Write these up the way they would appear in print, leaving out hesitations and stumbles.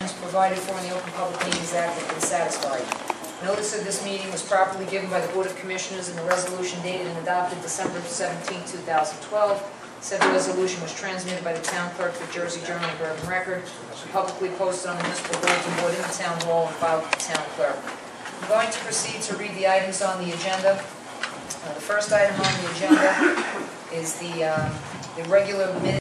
requirements provided for in the Open Public Meetings Act have been satisfied. Notice of this meeting was properly given by the Board of Commissioners in the resolution dated and adopted December 17, 2012. Said resolution was transmitted by the Town Clerk to Jersey Journal and Bergen Record, publicly posted on the municipal bulletin board in the Town Hall, and filed with the Town Clerk. I'm going to proceed to read the items on the agenda. The first item on the agenda is the regular minute.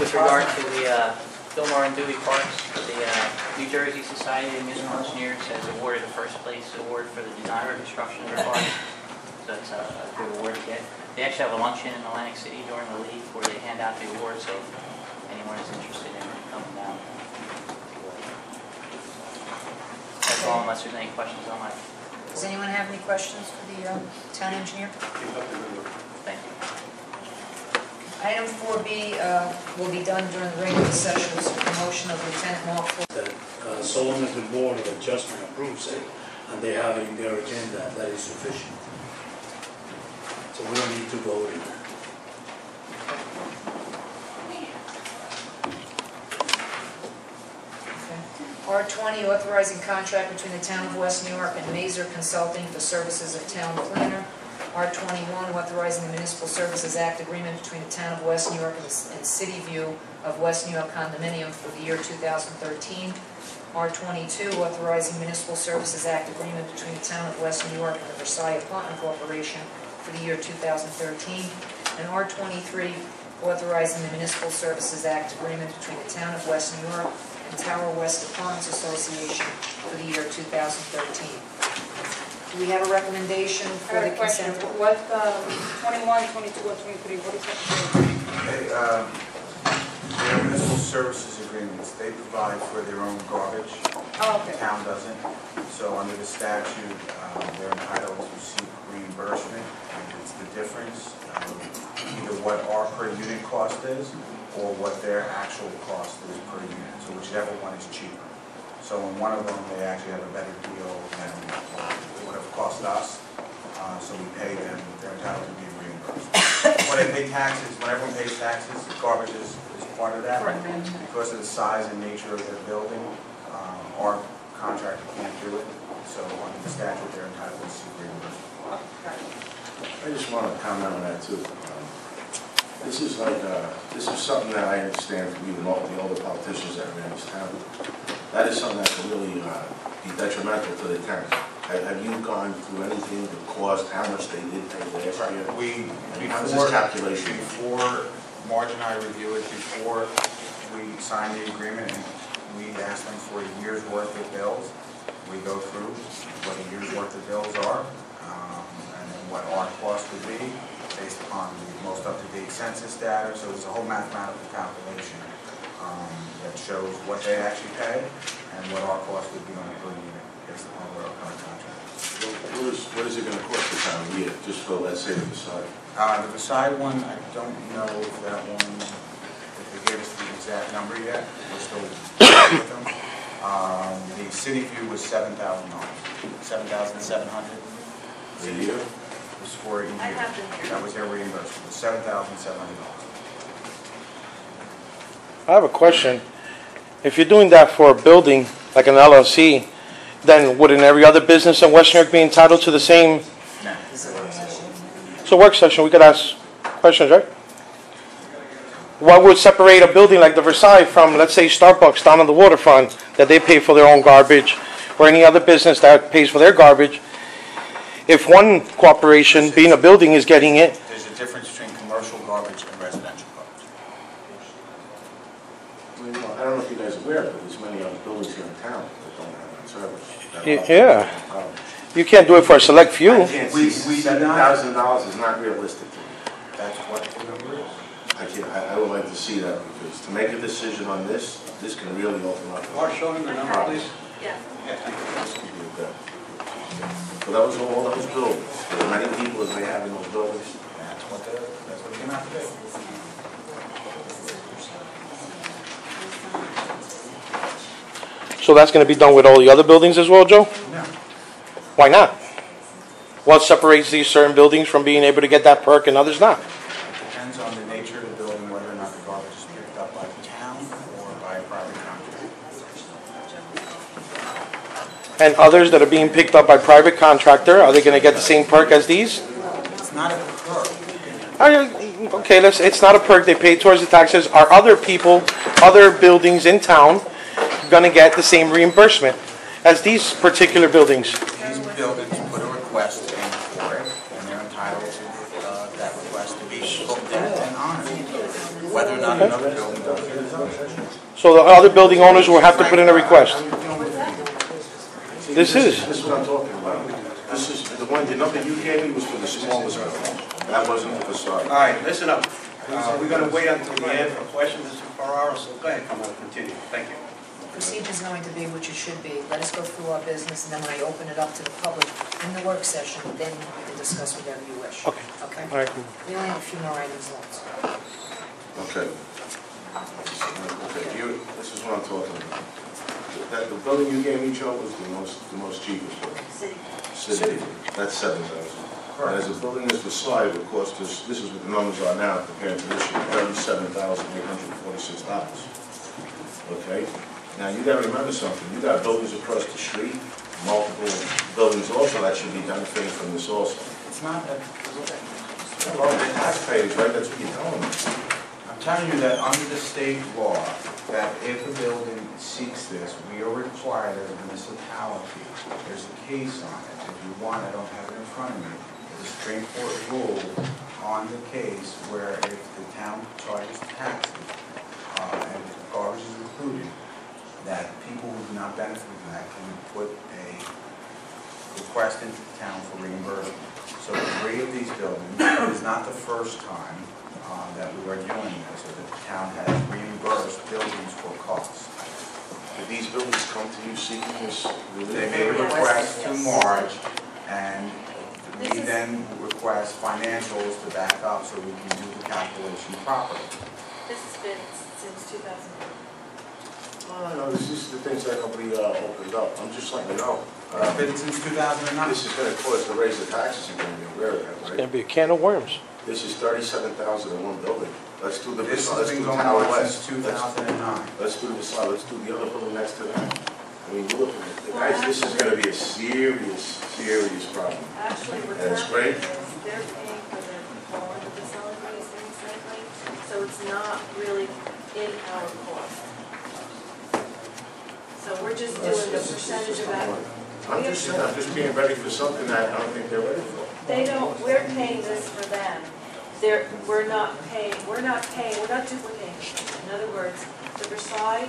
With regard to the Fillmore and Dewey Parks, the New Jersey Society of Municipal Engineers has awarded the first place award for the design or construction of their parks. So it's a good award to get. They actually have a luncheon in Atlantic City during the league where they hand out the award, so if anyone is interested in coming down. That's all, unless there's any questions on my... Does anyone have any questions for the town engineer? Thank you. Item 4B will be done during the regular session. It's a promotion of Lieutenant Mark. That so long as the Board of Adjustment approves it and they have it in their agenda, that is sufficient. So we don't need to vote in that. R20, authorizing contract between the Town of West New York and Mazer Consulting for services of town planner. R21, authorizing the Municipal Services Act agreement between the Town of West New York and City View of West New York condominium for the year 2013. R22, authorizing Municipal Services Act agreement between the Town of West New York and the Versailles Apartment Corporation for the year 2013. And R23, authorizing the Municipal Services Act agreement between the Town of West New York and Tower West Apartments Association for the year 2013. Do we have a recommendation for the consent? What 21, 22, or 23? What is that? Their municipal services agreements, they provide for their own garbage. Oh, okay. The town doesn't. So under the statute, they're entitled to seek reimbursement. It's the difference, either what our per unit cost is or what their actual cost is per unit. So whichever one is cheaper. So in one of them, they actually have a better deal than what it cost us. So we pay them, they're entitled to be reimbursed. When they pay taxes, when everyone pays taxes, garbage is part of that. Because of the size and nature of their building, our contractor can't do it. So under the statute, they're entitled to seek reimbursement. I just want to comment on that too. This is something that I understand from even all the older politicians that ran this town. That is something that can really be detrimental to the town. Have you gone through anything, the cost, how much they did pay last year? How does this calculation? Before Marge and I review it, before we sign the agreement, and we ask them for a year's worth of bills. We go through what a year's worth of bills are, and then what our cost would be based upon the most up-to-date census data. So there's a whole mathematical calculation that shows what they actually pay and what our cost would be on a per unit based upon what our current contract is. What is it going to cost the town a year, just for, let's say, the Versailles? The Versailles one, I don't know if that one, if they gave us the exact number yet. We're still with them. The City View was $7,000, $7,700. A year? It was for a year. That was their reimbursement. It was $7,700. I have a question. If you're doing that for a building, like an LLC, then wouldn't every other business in West New York be entitled to the same? No, it's a work session. So work session, we could ask questions, right? What would separate a building like the Versailles from, let's say, Starbucks down on the waterfront, that they pay for their own garbage, or any other business that pays for their garbage? If one corporation, being a building, is getting it... There's a difference between commercial garbage and residential garbage. I don't know if you guys are aware, but there's many other buildings here in town that don't have that service. Yeah. You can't do it for a select few. I can't see $7,000 is not realistic to me. That's what the number is. I would like to see that, because to make a decision on this can really open up. Mark, show him the number, please. Yeah. So that was all those buildings. There were many people as they have in those buildings. That's what it came out to be. So that's gonna be done with all the other buildings as well, Joe? No. Why not? What separates these certain buildings from being able to get that perk and others not? Depends on the nature of the building, whether or not the garbage is picked up by the town or by a private contractor. And others that are being picked up by private contractor, are they gonna get the same perk as these? It's not a perk. Okay, it's not a perk, they pay towards the taxes. Are other people, other buildings in town gonna get the same reimbursement as these particular buildings? These buildings put a request in for it, and they're entitled to that request to be looked at and honored, whether or not another building does it. So the other building owners will have to put in a request. This is. This is what I'm talking about. This is, the number you gave me was for the smallest building. That wasn't the facade. All right, listen up. We're going to wait until the end for questions. It's 4 hours, so go ahead, come on, continue. Thank you. Procedure is going to be, which it should be, let us go through our business, and then when I open it up to the public in the work session, then we can discuss whatever you wish. Okay. Okay? All right. We only have a few more items left. Okay. Okay, this is what I'm talking about. The building you gave me, Joe, was the most cheapest building. City. That's $7,000. And as a building this beside, it would cost us, this is what the numbers are now compared to this year, $37,846. Okay? Now you gotta remember something, you got buildings across the street, multiple buildings also that should be benefiting from this also. It's not that, Well, the taxpayers, right, that's what you're telling me. I'm telling you that under the state law, that if a building seeks this, we are required as a municipality, there's a case on it. If you want, I don't have it in front of me. The Supreme Court ruled on the case where if the town charges taxes, and garbage is included, that people who do not benefit from that can put a request into the town for reimbursement. So 3 of these buildings, it is not the first time that we are doing this, or that the town has reimbursed buildings for costs. Did these buildings come to you seeking this relief? They made a request to Marge, and we then request financials to back up so we can do the calculation properly. This has been since 2001. No, this is the things that nobody opened up. I'm just letting you know. It's been since 2009. This is gonna cause to raise the taxes, you're gonna be aware of that, It's right? gonna be a can of worms. This is $37,000 in one building. Let's do the, This has let's been do going Tower on West. since 2009. Let's do this, let's do the other building next to that. I mean, look, guys, this is gonna be a serious problem. Actually, what's That's happening great. is they're paying for the quality of the solid waste and recycling, so it's not really in our cost. So we're just doing the percentage of that. I'm just saying, I'm just being ready for something that I don't think they're ready for. They don't, we're paying this for them. We're not duplicating. In other words, the Versailles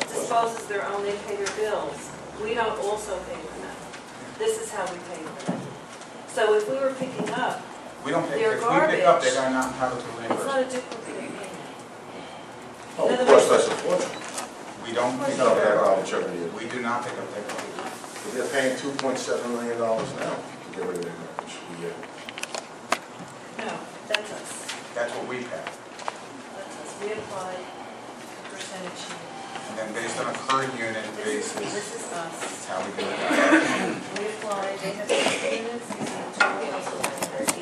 disposes their own, they pay their bills. We don't also pay for them. This is how we pay for them. So if we were picking up, We don't pick, Their if we pick up, garbage. they're not entitled to it's reimbursement. not a duplicate payment. Oh, of course, that's a fortune. We don't pick No, up they're their garbage garbage. every year. We do not pick up their garbage. But they're paying $2.7 million now to get rid of their garbage a year. No, that's us. That's what we pay. That's us. We apply a percentage. And then based on a per unit basis, This is us. that's how we do it. We apply, they have 6 units, we have total household income of 18,000.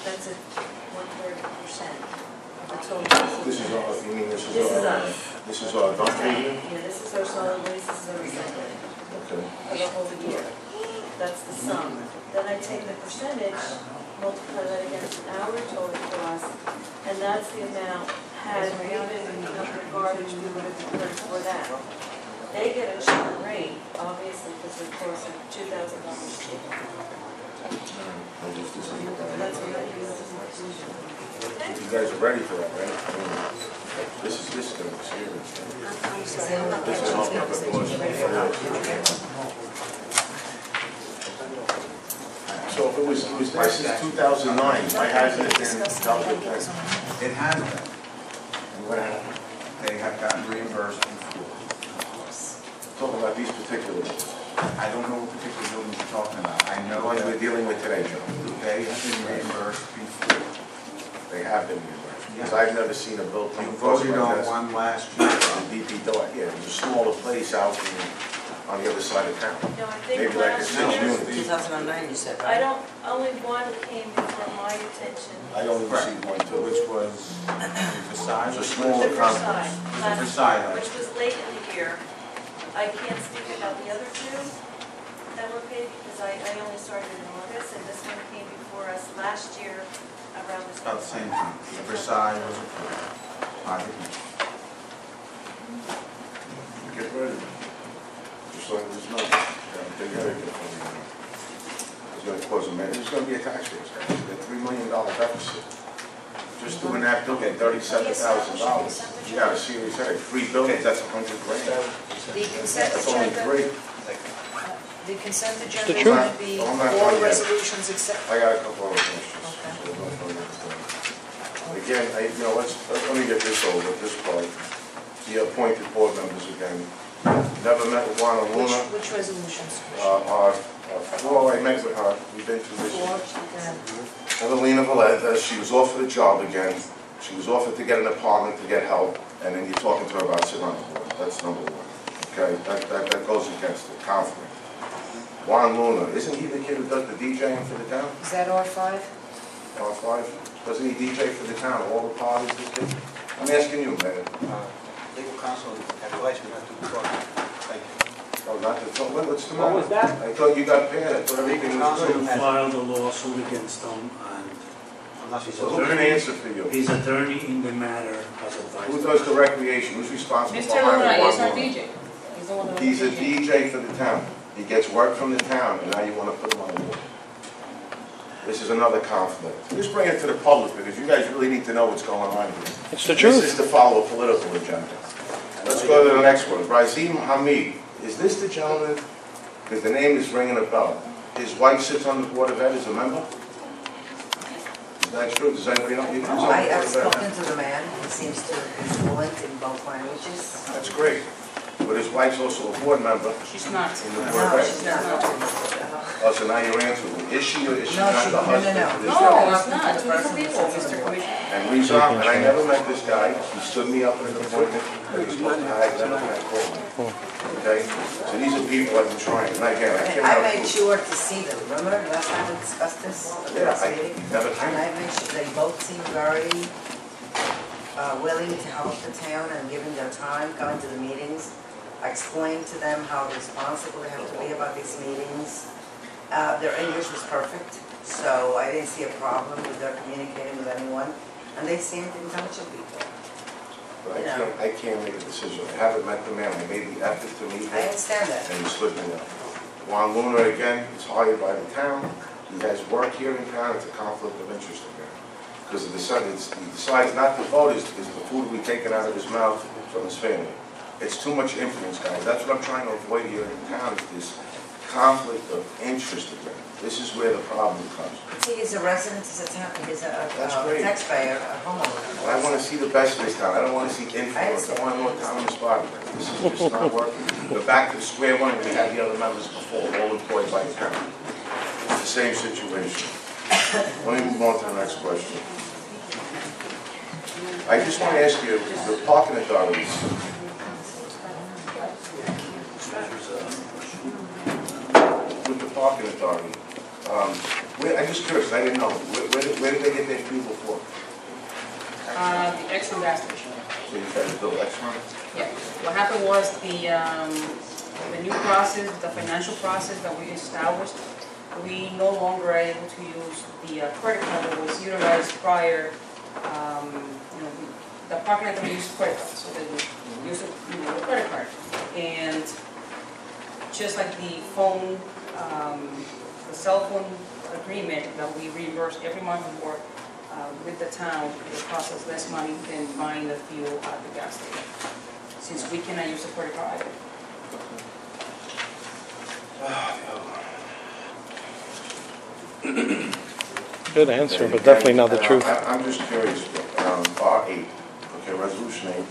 That's at 130% of the total household. This is all, you mean this is This is all, us. this is all dumpster unit? Yeah, this is our solid waste, this is our recycling Okay. for the whole year. That's the sum. Then I take the percentage, multiply that against our total cost, and that's the amount had we been picking up the garbage we would have incurred for that. They get a cheaper rate, obviously, because their costs are $2,000 cheaper. That's what that is. You guys are ready for that, right? I mean, this is gonna be serious. I'm sorry, I'm not This is all So if it was there since 2009, why hasn't it been dealt with then? It has been. And what happened? They have gotten reimbursed before. Talking about these particular ones. I don't know what particular buildings you're talking about. I The know ones that we're dealing with today, Joe. they have been reimbursed before. They have been reimbursed. Because I've never seen a built You post voted like on this. one last year. The DPW, yeah, it was a smaller place out on the other side of town. No, I think Maybe like a last six year, units. 2009, you said, I don't, only one came before my attention. I only Correct. received one too. Which was Versailles. It was a The smaller Versailles, conference. last Versailles. year, which was late in the year. I can't speak about the other two that were paid because I only started in August, and this one came before us last year around this. About the same time. The Versailles was approved by the commission. Get ready. Just like this money. They gotta get money. It's gonna cause a man, it's gonna be a tax raise, guys. A $3 million deficit. Just doing that building, $37,000. You got a serious headache. 3 buildings, that's $100 grand. The consent That's only agenda, 3. the consent the agenda is truth. going to be I'm not all done yet. resolutions except, I got a couple other questions. Okay. So don't go next time. Again, let me get this over, this part. The appointed board members again. Never met with Juan Luna. which resolutions? Well, I met with her, we've been through this. Four, okay. Evelina Valletta, she was offered a job again. She was offered to get an apartment to get help, and then you're talking to her about sitting on the board. That's number one. Okay, that goes against the conflict. Juan Luna, isn't he the kid who does the DJing for the town? Is that R5? R5? Doesn't he DJ for the town, all the parties, this kid? I'm asking you, man. Legal counsel advised me not to talk. Thank you. Oh, not to talk, what's the What matter? was that? I thought you got paid, I thought everything was You good. filed a lawsuit against him, and I'm not his So who can answer for you? his attorney in the matter has advised. Who does the recreation? Who's responsible for Mr. hiring Luna Juan is our Luna? DJ. He's the one that. He's a DJ for the town. He gets work from the town, and now you want to put him on the board. This is another conflict. Just bring it to the public, because you guys really need to know what's going on here. It's the This truth. is to follow a political agenda. Let's go to the next one. Razim Hamid. Is this the gentleman? Because the name is ringing a bell. His wife sits on the Board of Ed as a member? Is that true? Does anybody know? You can- I have spoken to the man, he seems to be fluent in both languages. That's great. But his wife's also a board member She's not. in the Board of No, Ed. she's not. Oh, so now you're answering. Is she or is she No, not she- the no, no, husband no. of this No, gentleman? it's not. Two different people, Mr. Commissioner. And Rizal, and I never met this guy, he stood me up at an appointment, that he's supposed to have, then I called him. Okay? So these are people I've been trying, and again, I And cannot. I made sure to see them, remember last time we discussed this? at the Yeah, last I meeting? never And came. I made sure they both seemed very willing to help the town and giving their time, coming to the meetings. I explained to them how responsible they have to be about these meetings. Their English was perfect, so I didn't see a problem with their communicating with anyone, and they seemed intelligent people. But I can't make a decision. I haven't met the man. I made the effort to meet I him, understand that. and he stood me up. Juan Luna, again, is hired by the town. He has work here in town. It's a conflict of interest again. Because he decides not to vote, is the food will be taken out of his mouth from his family. It's too much influence, guys. That's what I'm trying to avoid here in town, is this conflict of interest again. This is where the problem comes. See, he's a resident, he's a That's great. taxpayer, a homeowner. I want to see the best in this town. I don't want to see influence. I want more town on the spot. This is just not working. We're back to the square one. We had the other members before, all employed by the town. It's the same situation. Let me move on to the next question. I just want to ask you, the parking authorities, with the parking authority, I'm just curious, I didn't know, where did they get their fuel for? The Exxon gas station. So you guys built Exxon? Yeah. What happened was the new process, the financial process that we established, we no longer are able to use the credit card that was utilized prior. The parking lot that we used credit card, so they would use the credit card. And just like the phone, the cell phone agreement that we reimburse every month for with the town, it costs us less money than buying the fuel at the gas station, since we cannot use the credit card either. Good answer, but definitely not the truth. I'm just curious, R8, okay, resolution 8.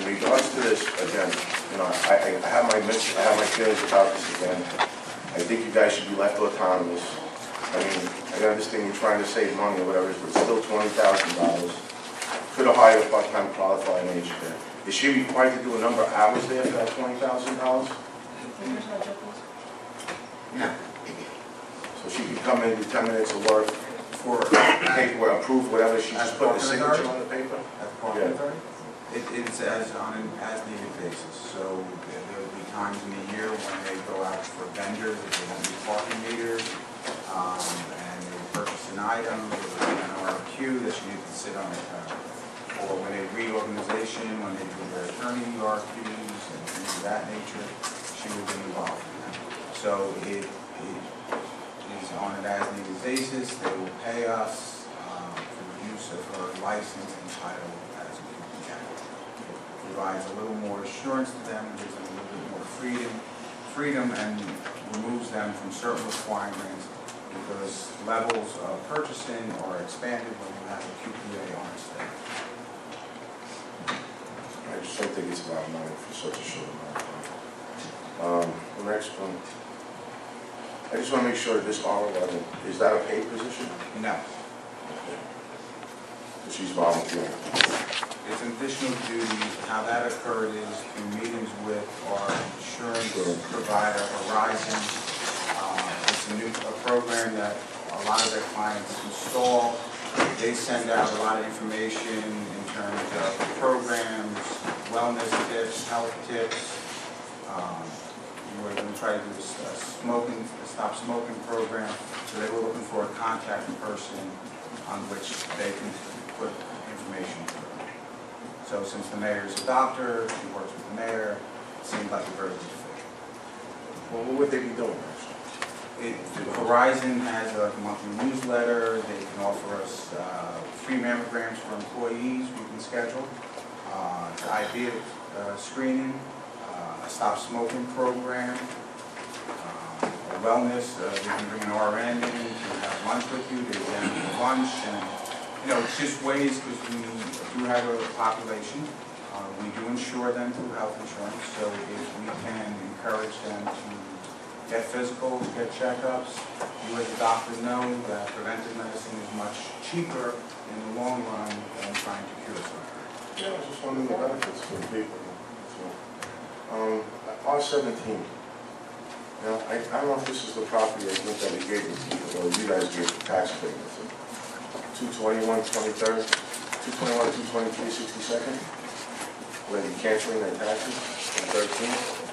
In regards to this, again, I have my feelings about this again. I think you guys should be left autonomous. I mean, I understand you're trying to save money or whatever, but it's still $20,000. could have hired a part-time qualified agent there. Is she required to do a number of hours there for that $20,000? No. So she could come in, do 10 minutes of work, for paperwork, approve whatever, she just put a signature on the paper? At the parking authority? It's as on an as-needed basis. So there will be times in the year when they go out for vendors, if they don't need parking meters, and they purchase an item, or an RFQ that she needs to sit on it. Or when they reorganization, when they do their attorney RFQs and things of that nature, she will be involved in that. So it is on an as-needed basis. They will pay us for the use of her license and title as we can. It provides a little more assurance to them, gives them a little bit more freedom, and removes them from certain requirements because levels of purchasing are expanded when you have a QPA on staff. I just don't think it's a lot of money for such a short amount of time. The next one, I just want to make sure that this R11, is that a paid position? No. So she's volunteering. It's an additional duty. How that occurred is through meetings with our insurance provider, Horizon. It's a program that a lot of their clients install. They send out a lot of information in terms of programs, wellness tips, health tips. We're going to try to do a stop smoking program. So they were looking for a contact person on which they can put information through. So since the mayor is a doctor, he works with the mayor, it seemed like a very good fit. Well, what would they be doing, actually? Horizon has a monthly newsletter. They can offer us free mammograms for employees we can schedule, diabetes screening, a stop smoking program, a wellness. They can bring an RN in to have lunch with you. They can have lunch, and it's just ways because we do have a population. We do insure them through health insurance, so if we can encourage them to get physicals, get checkups. You as a doctor know that preventive medicine is much cheaper in the long run than trying to cure something. Yeah, I just wondering the benefits for the people. So, R17. I don't know if this is the property I think that we gave it to you, or you guys gave the tax payment to. 221, 23rd, 221, 223, 62nd, where they're canceling their taxes on 13th.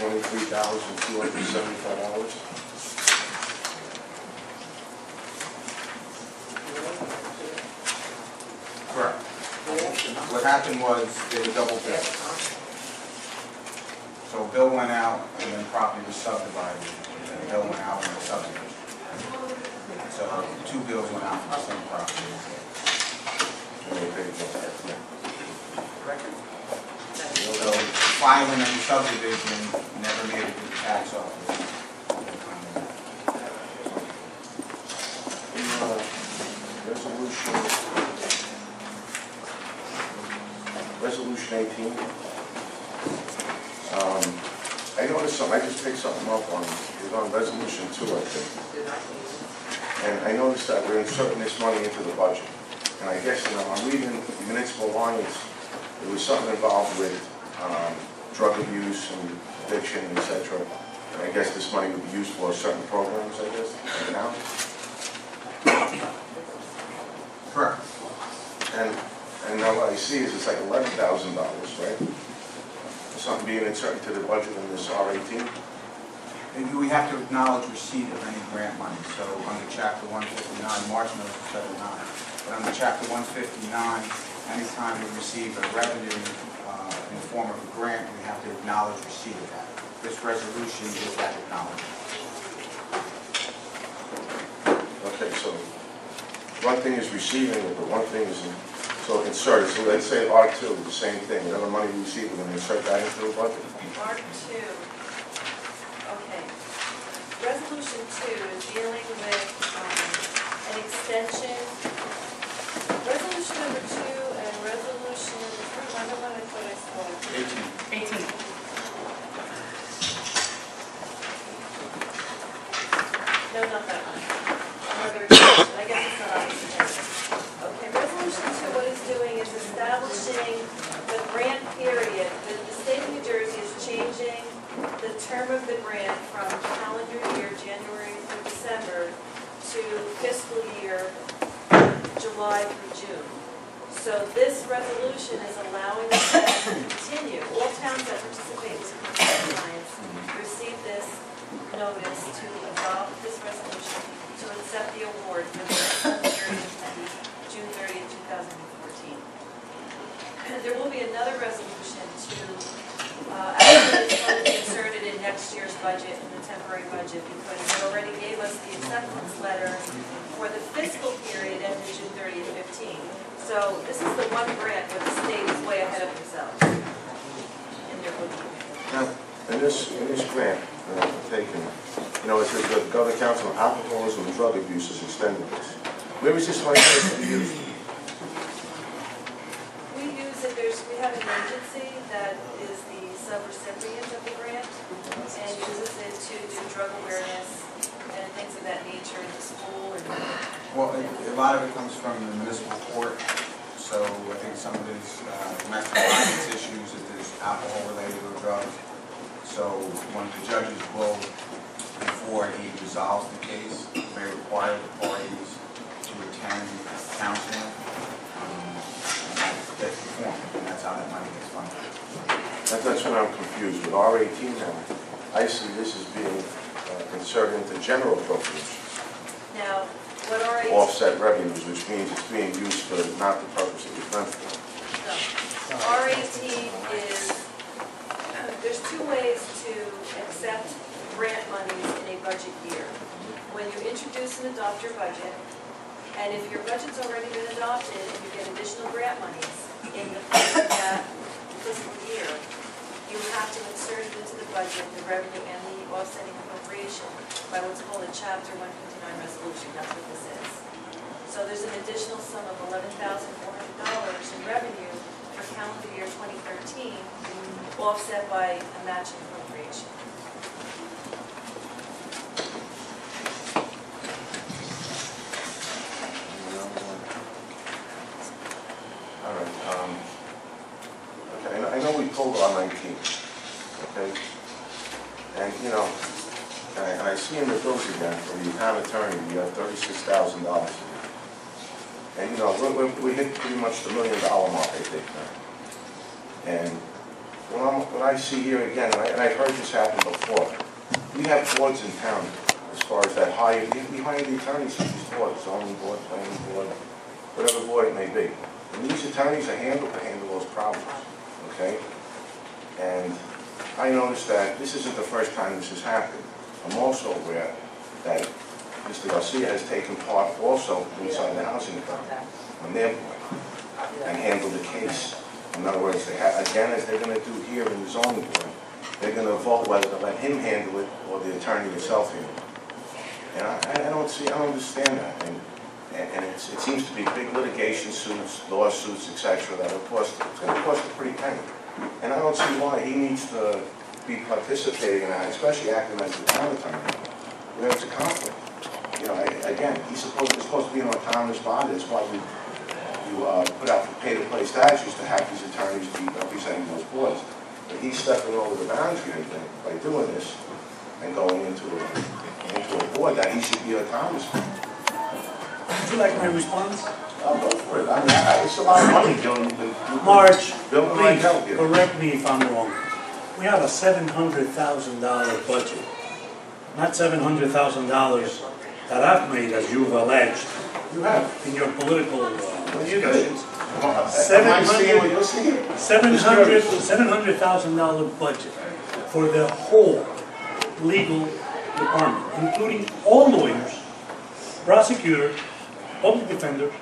$23,275. Correct. What happened was they were double billed. So a bill went out and then property was subdivided. And a bill went out and the subdivision. So two bills went out for the same property. So filing of the subdivision never made it to the tax office. Resolution 18. I noticed something, I just picked something up on, it was on resolution 2, I think. And I noticed that we're inserting this money into the budget. And I guess, I'm reading municipal lines, there was something involved with drug abuse and addiction, etc. And I guess this money would be used for certain programs, I guess, now. Correct. And now what I see is it's like $11,000, right? Something being inserted to the budget in this R18. And we have to acknowledge receipt of any grant money. So under Chapter 159, March notice was 79. But under Chapter 159, anytime we receive a revenue in the form of a grant, we have to acknowledge receipt of that. This resolution is that acknowledgement. Okay, so one thing is receiving it, but one thing is inserted. So let's say R2, the same thing. Whatever money we receive, we're going to insert that into the budget. R2, okay. Resolution 2 is dealing with an extension. Resolution number 2 and resolution number 3, I thought I saw. 18. through June. So this resolution is allowing us to continue. All towns that participate in compliance receive this notice to adopt this resolution to accept the award for the period ending June 30th, 2014. There will be another resolution to actually it's going to be inserted in next year's budget, in the temporary budget, because they already gave us the acceptance letter for the fiscal period ending June 30th, 15. So this is the one grant where the state is way ahead of themselves in their bookkeeping. Now, in this grant that I've taken, you know, it says the Governor Council on Alcoholism and Drug Abuse is extended this. Where is this money supposed to be used? We use it, we have an agency that is the sub-recipient of the grant and uses it to do drug awareness and things of that nature in the school. And Well, a lot of it comes from the municipal court, so I think some of it is domestic violence issues, if there's alcohol related or drugs. So one of the judges will, before he resolves the case, may require the parties to attend counseling, and that gets performed, and that's how that money gets funded. That's when I'm confused. With R18 now, I see this as being inserted into general appropriations. now, what are Offset revenues, which means it's being used for not the purpose it was meant for. R18 is, there's two ways to accept grant monies in a budget year. When you introduce and adopt your budget, and if your budget's already been adopted and you get additional grant monies in that fiscal year, you have to insert it into the budget, the revenue and the offsetting appropriation by what's called a Chapter 159 resolution. That's what this is. So there's an additional sum of $11,400 in revenue for calendar year 2013, offset by a matching appropriation. All right. Okay, I know we pulled R19, okay? And, you know, and I see in the bills again, for the town attorney, we have $36,000. And, you know, we hit pretty much the $1 million mark, I think, now. And when I see here again, and I've heard this happen before, we have boards in town as far as that hire, we hire the attorneys for these boards, zoning board, planning board, whatever board it may be. And these attorneys are handled to handle those problems, okay? And I noticed that this isn't the first time this has happened. I'm also aware that Mr. Garcia has taken part also inside the housing department on their board and handled the case. In other words, they have, again, as they're going to do here in the zoning board, they're going to vote whether to let him handle it or the attorney himself handle it. And I don't understand that. And it seems to be big litigation suits, lawsuits, etc. that will cost, it's going to cost a pretty penny. And I don't see why he needs to be participating in that, especially acting as the town attorney, where it's a conflict. You know, again, it's supposed to be an autonomous body. That's why you put out for pay-to-play statutes to have these attorneys be representing those boards. But he's stepping over the boundary, I think, by doing this and going into a board that he should be autonomous for. Would you like my response? I'll go for it. I mean, it's a lot of money, Bill. Marge, Bill, please help you. correct me if I'm wrong. We have a $700,000 budget, not $700,000 that I've made, as you've alleged. You have. In your political discussions. $700,000 budget for the whole legal department, including all lawyers, prosecutors, public defenders,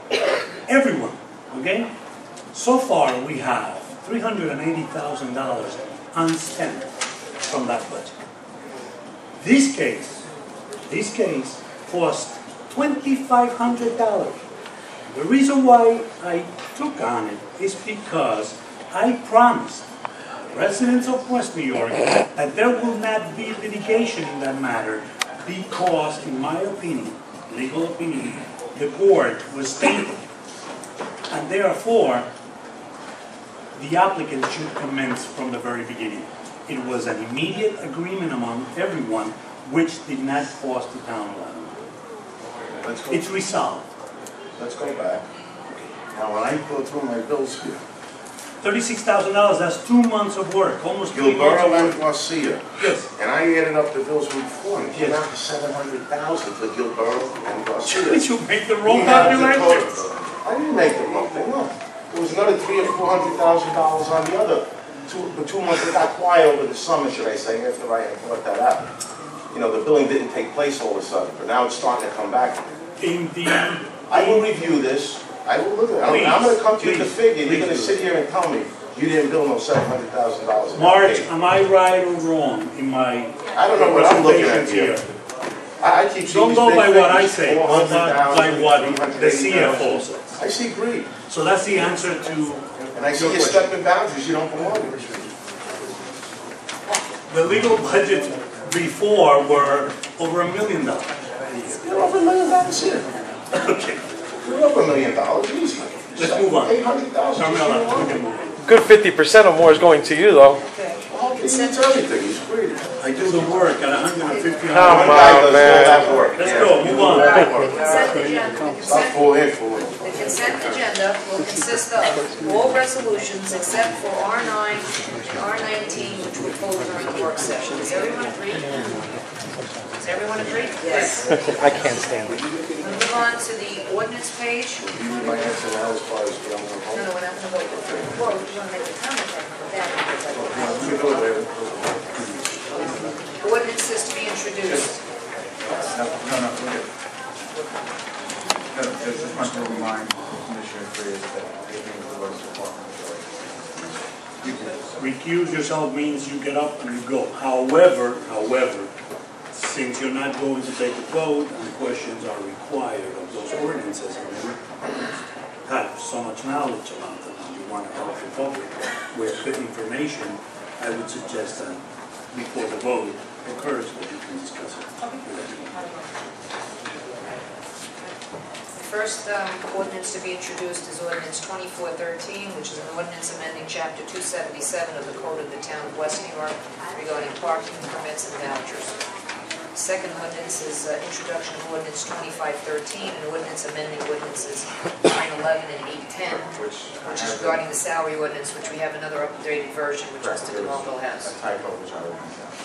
everyone, okay? So far, we have $380,000 unspent from that budget. This case cost $2,500. The reason why I took on it is because I promised residents of West New York that there will not be litigation in that matter because, in my opinion, legal opinion, the board was tainted. And therefore, the applicant should commence from the very beginning. It was an immediate agreement among everyone, which did not cost the town a lot. It's resolved. Let's go back. Now, when I go through my bills here, $36,000, that's 2 months of work, almost 3 months of Gilberto and work. Garcia, Yes. and I added up the bills before, and it came out to 700,000 for Gilberto and Garcia. Did you make the wrong We have the calculation? total. I didn't make the wrong thing, no. There was another $300,000 or $400,000 on the other. The 2 months, it got quiet over the summer, should I say, after I had brought that out. You know, the billing didn't take place all of a sudden, but now it's starting to come back. In the, I will review this. I will look at it. I'm going to come to you with the figure. You're going to please sit here and tell me you didn't bill no $700,000. March, am I right or wrong in my I don't know what I'm looking at presentations here. I keep seeing Don't go these by big what I figures, say, go 400,000, by what the 380,000. CFO says. I see greed. So that's the answer to And I see your you question. stepping boundaries you don't belong to. The legal budgets before were over $1 million. You're over $1 million here. Okay, You're over $1 million, easy. let's move on. 800,000. Carmela, we can move on. Good 50% or more is going to you, though. He needs everything, he's greedy. I do the work at 150. Come One guy does all man. that work. Let's Yeah. go, move on. Consent agenda. Stop fooling, fooling. The consent agenda will consist of all resolutions except for R9 and R19, which will close during the work session. Does everyone agree? Does everyone agree? Yes. I can't stand it. We'll move on to the ordinance page. You need my answer now as far as getting on No, no, we're not going to vote. Well, if you want to make a comment on that, You do it later. ordinances to be introduced. No, we're good. No, just want to remind Commissioner Frias that everything is the Road Department. You recuse yourself means you get up and you go. However, since you're not going to take a vote and questions are required of those ordinances, and you have so much knowledge about them and you want to help the public with the information, I would suggest that before the vote occurs, that you can discuss it. The first ordinance to be introduced is ordinance 2413, which is an ordinance amending chapter 277 of the Code of the Town of West New York regarding parking permits and vouchers. Second ordinance is introduction of ordinance 2513, an ordinance amending ordinances 911 and 810, which is regarding the salary ordinance, which we have another updated version, which Mr. Demarco has. A typo which I will point out.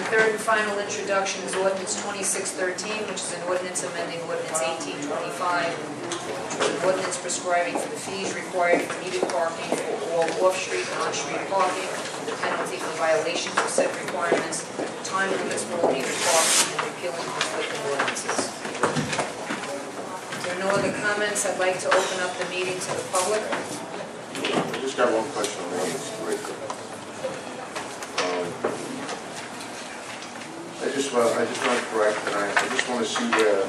Third and final introduction is ordinance 2613, which is an ordinance amending ordinance 1825, which is an ordinance prescribing for the fees required for needed parking for all off-street and on-street parking, the penalty for violations of said requirements, time limits for all needed parking, and repealing conflicting ordinances. If there are no other comments, I'd like to open up the meeting to the public. I just got one question on this, right there. I just want to correct, and I just want to see where,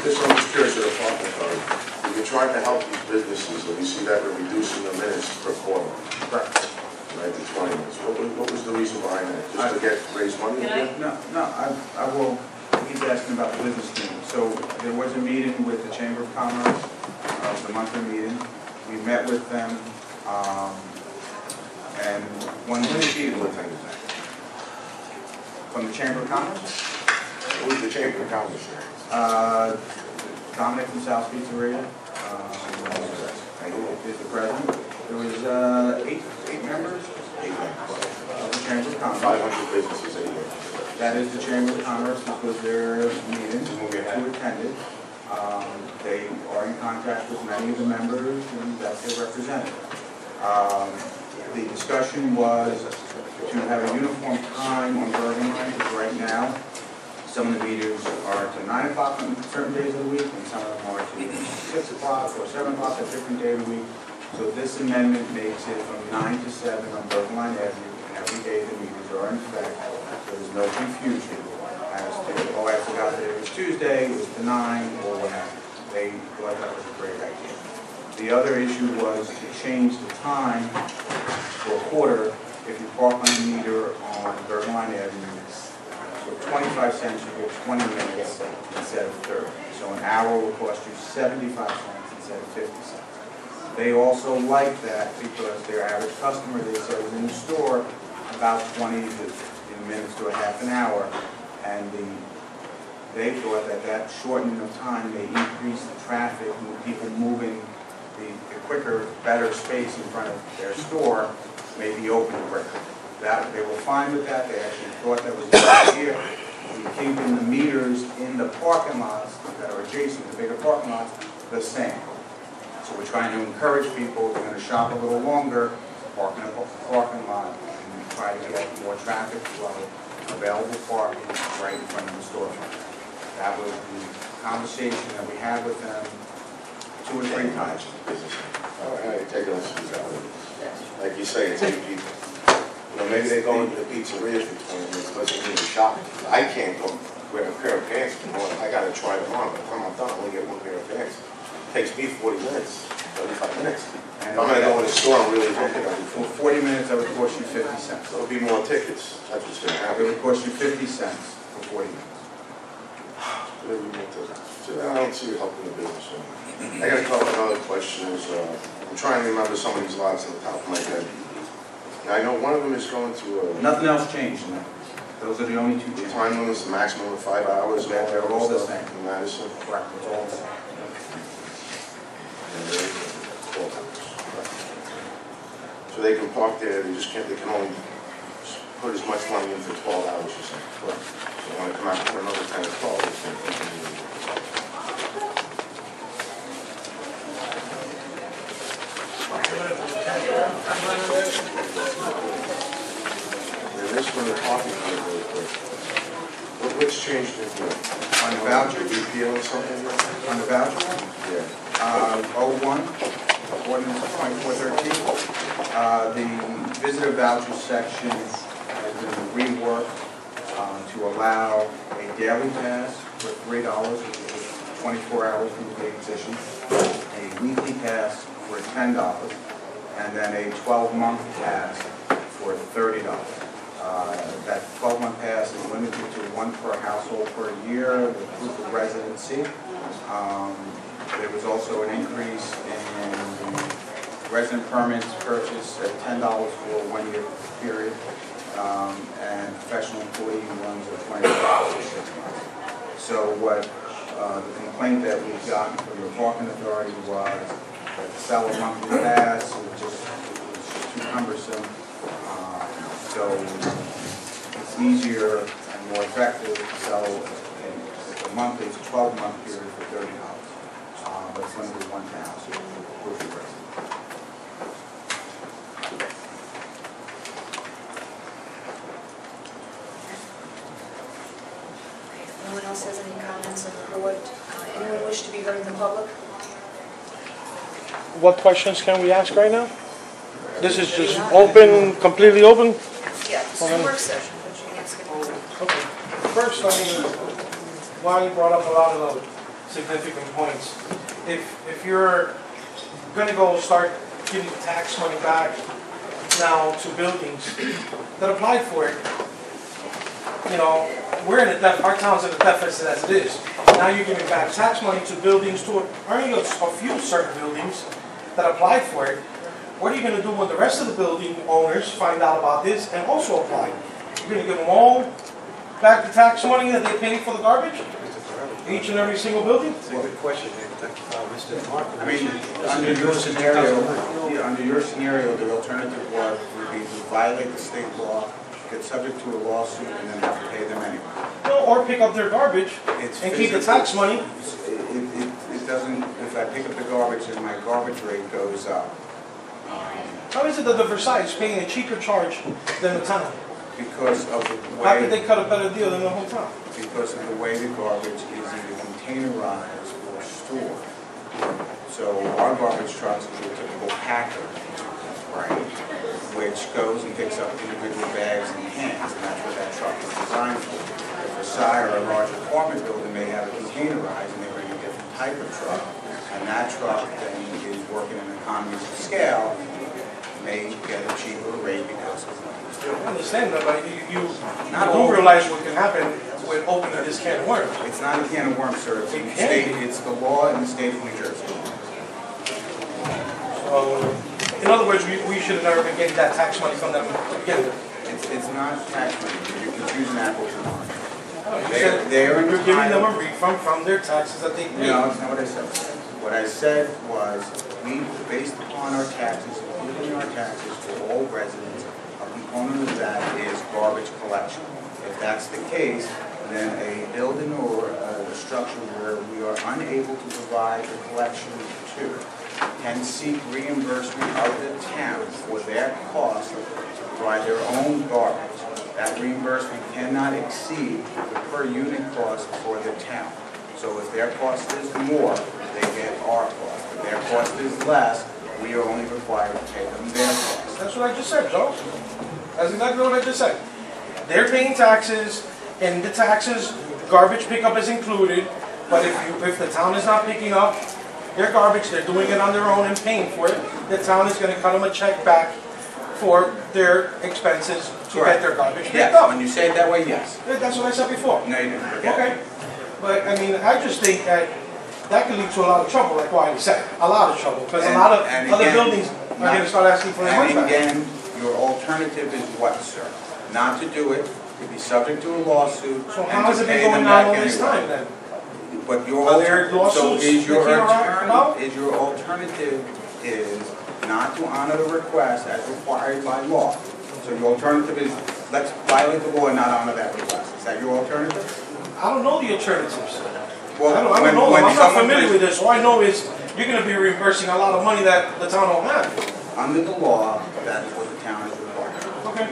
this one is curious of the parking code. If you're trying to help these businesses, and we see that we're reducing the minutes per quarter. Right, to 20 minutes. What was the reason behind that? Just to raise money again? No, I will, he's asking about the business team. So there was a meeting with the Chamber of Commerce, the monthly meeting. We met with them, and one of the meeting with them. From the Chamber of Commerce? Who's the Chamber of Commerce? Dominic from South Pizzeria is the president. There was eight members of the Chamber of Commerce. 500 businesses anyway. That is the Chamber of Commerce. This was their meeting. Who attended. They are in contact with many of the members, and that's their representative. The discussion was to have a uniform time on Bergen Line, because right now, some of the meters are to 9 o'clock on certain days of the week, and some of them are to 6 o'clock or 7 o'clock at different days of the week. So this amendment makes it from 9 to 7 on Bergen Line Avenue, and every day the meters are in effect, so there's no confusion as to, oh, I forgot that it was Tuesday, it was to 9, or what have you. They thought that was a great idea. The other issue was to change the time for a quarter if you park on the meter on Bergen Line Avenue 25 cents, you get 20 minutes instead of 30. So an hour will cost you 75 cents instead of 50 cents. They also like that because their average customer, they said, was in the store about 20 minutes to a half an hour, and they thought that that shortening of time may increase the traffic, and people moving the quicker, better space in front of their store may be open quicker. That, they were fine with that. They actually thought that was a good idea. We're keeping the meters in the parking lots that are adjacent to the bigger parking lots the same. So we're trying to encourage people, they're going to shop a little longer, park in a parking lot, and try to get more traffic flow, available parking right in front of the storefront. That was the conversation that we had with them 2 or 3 times. All right, take it on. Like you say, it's 8 people. You know, maybe they go into the pizzeria for 20 minutes, doesn't mean shopping. I can't go wear a pair of pants anymore. I got to try them on. By the time I'm done, I only get 1 pair of pants. It takes me 40 minutes, 35 minutes. And I'm going to go in the store and really look at it. For 40 minutes, that would cost you 50 cents. There'll be more tickets. That's what's going to It happen. would cost you 50 cents for 40 minutes. There'll be more tickets. So I don't see it helping the business. So I got a couple of other questions. I'm trying to remember some of these lots on the top of my head. Now, I know one of them is going to... Nothing else changed in that. Those are the only 2 changes. Time limits, the maximum of 5 hours. They're all the same. In Madison. Correct, it's all the same. And they're 12 hours. So they can park there, they just can't, they can only put as much money in for 12 hours or something. Correct. So when they come out for another 10 or 12, they can continue. This one, the parking lot, really quick. What's changed in here? On the voucher, you feeling something? on the voucher, Yeah. 01, ordinance 2413, the visitor voucher section has been reworked to allow a daily pass for $3, which is 24 hours from the date of position, a weekly pass for $10, and then a 12-month pass for $30. That 12-month pass is limited to 1 per household per year with proof of residency. There was also an increase in the resident permits purchase at $10 for a 1-year period, and professional employee ones at $20 for 6 months. So what the complaint that we've gotten from the parking authority was that to sell a monthly pass was just too cumbersome. So it's easier and more effective to sell a monthly, it's a 12-month period for $30. But it's limited to 1 house. Proof of residence. If no one else has any comments on the board, anyone wish to be heard in the public? What questions can we ask right now? This is just open, completely open? Yeah, it's a work session, but you can ask anyone. Okay. First, I mean, Lonnie brought up a lot of the significant points. If you're gonna go start giving tax money back now to buildings that applied for it, you know, we're in our town's in a deficit as it is. Now you're giving back tax money to buildings, to only a few certain buildings that applied for it. What are you gonna do when the rest of the building owners find out about this and also apply? You're gonna give them all back the tax money that they paid for the garbage? Each and every single building? That's a good question, Mr. Demarco. I mean, under your scenario, the alternative would be to violate the state law, get subject to a lawsuit, and then have to pay them anyway. No, or pick up their garbage and keep the tax money. It doesn't, if I pick up the garbage and my garbage rate goes up. How is it that the Versailles is paying a cheaper charge than the town? Because of the How could way, they cut a better deal than the whole town? because of the way the garbage is either containerized or stored. So our garbage trucks are a typical packer, right? Which goes and picks up individual bags and cans, and that's what that truck is designed for. If Versailles or a large apartment building may have it containerized and they bring a different type of truck, and that truck then is working in economies of scale, may get a cheaper rate because of what it's doing. I understand that, but you Not do all. realize what can happen opening this can of worms. It's not a can of worms, sir. It's, It the can state, be. it's the law in the state of New Jersey. So, in other words, we should have never been getting that tax money from them to begin with. It's not tax money. You're confusing apples and oranges. You said They're you're giving them a entitled. refund from their taxes that they pay. No, that's not what I said. What I said was, we, based upon our taxes, including our taxes for all residents, a component of that is garbage collection. If that's the case, then a building or a structure where we are unable to provide the collection to can seek reimbursement of the town for their cost to provide their own garbage. That reimbursement cannot exceed the per unit cost for the town. So if their cost is more, they get our cost. If their cost is less, we are only required to pay them their cost. That's what I just said, Joe. That's exactly what I just said. They're paying taxes, and the taxes, garbage pickup is included, but if the town is not picking up their garbage, they're doing it on their own and paying for it, the town is going to cut them a check back for their expenses to get their garbage picked Yes, up. when you say it that way, yes. That's what I said before. No, you didn't. Forget it. Okay. But, I mean, I just think that could lead to a lot of trouble, like Wiley said. A lot of trouble, because a lot of And other again, buildings are going to start asking for their money And back. again, your alternative is what, sir? Not to do it, to be subject to a lawsuit, So and how has to it been pay going them on back all this anyway. time then? But your Are there so lawsuits is your that came around about? your alternative is not to honor the request as required by law. So your alternative is, let's violate the law and not honor that request. Is that your alternative? I don't know the alternatives. Well, I don't know them. I'm not familiar with this. All I know is you're going to be reimbursing a lot of money that the town don't have. Under the law, that's what the town is required. Okay.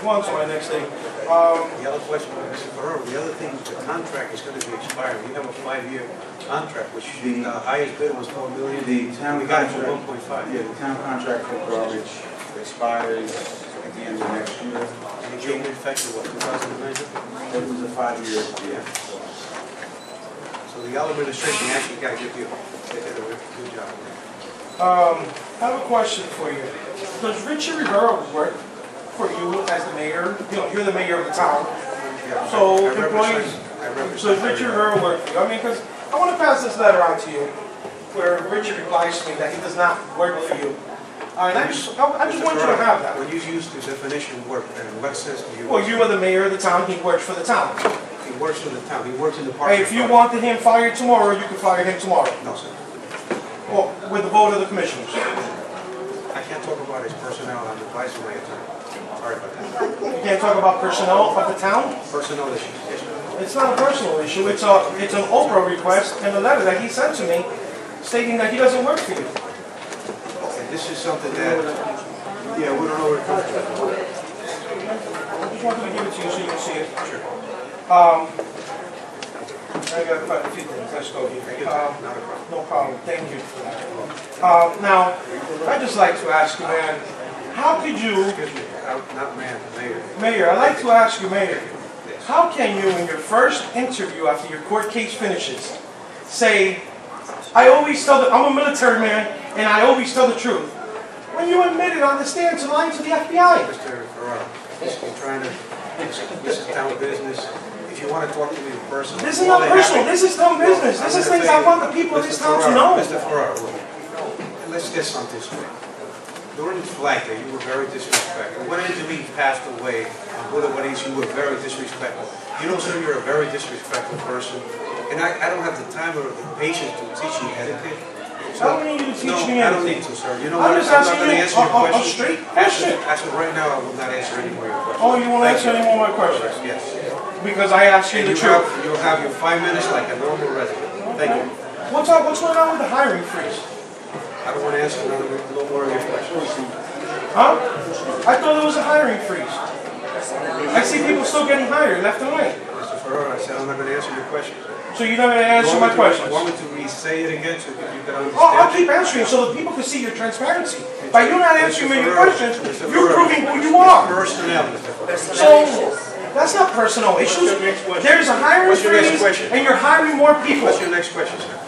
On to my next thing. The other question, Mr. Ferrero, the other thing, the contract is going to be expired. We have a 5-year contract, which the highest bid was $4 million. The town We got it for contract, 1.5. yeah, the town contract for garbage expires at the end of next year. And it came in effective, what, 2009? It was a 5-year deal. So the Yellow administration actually got a good deal. They did a good job. I have a question for you. Does Richard Rivera work for you as the mayor? You know, you're the mayor of the town. Yeah, So I employees, represent so does Richard Rivera work for you? I mean, because I want to pass this letter on to you, where Richard replies to me that he does not work for you. And I just want you to have that. When you use the definition work, and what sense do you? Well, you are the mayor of the town, he works for the town. He works in the town, he works in the park. Hey, if you wanted him fired tomorrow, you could fire him tomorrow. No, sir. Well, with the vote of the commissioners. I can't talk about his personnel, I'm advising my attorney. Sorry about that. You can't talk about personnel of the town? Personnel issues, yes, sir. It's not a personal issue, it's an Oprah request and a letter that he sent to me stating that he doesn't work for you. Okay, this is something that, yeah, we don't know where it comes from. I just wanted to give it to you so you can see it. Sure. I got quite a few things, let's go here. Take your time, not a problem. No problem, thank you for that. Now, I'd just like to ask you, man, how could you, Excuse me, not man, mayor. Mayor, I'd like to ask you, Mayor, how can you, in your first interview after your court case finishes, say, I always tell I'm a military man, and I always tell the truth, when you admitted on the stand to lying to the FBI? Mr. Ferraro, you're trying to, this is town business. If you want to talk to me in person. This is not personal, this is town business, this is things I want the people of this town to know. Mr. Ferraro, look, let's get something straight. During the flag day, you were very disrespectful. When Angelina passed away on Boulevard East, you were very disrespectful. You know, sir, you're a very disrespectful person. And I don't have the time or the patience to teach you etiquette. I don't need you to teach me I don't anything. need to, sir. You know I'm what? just I'm not asking going to you answer your a question. straight question. As of right now, I will not answer any more of your questions. Oh, you won't answer any more of my questions? Yes. Because I asked you And the truth. you'll have your 5 minutes like a normal resident. Thank you. What's going on with the hiring freeze? I don't want to answer no more of your questions. Huh? I thought there was a hiring freeze. I see people still getting hired left and right. Mr. Ferraro, I said I'm not going to answer your questions. So you're not going to answer my questions? Want me to re-say it again so you can understand? Oh, I'll keep answering so that people can see your transparency. By you not answering me your questions, you're proving who you are. Personnel, Mr. Ferraro. So, that's not personal issues. There's a hiring What's your next freeze, question? and you're hiring more people. What's your next question, sir?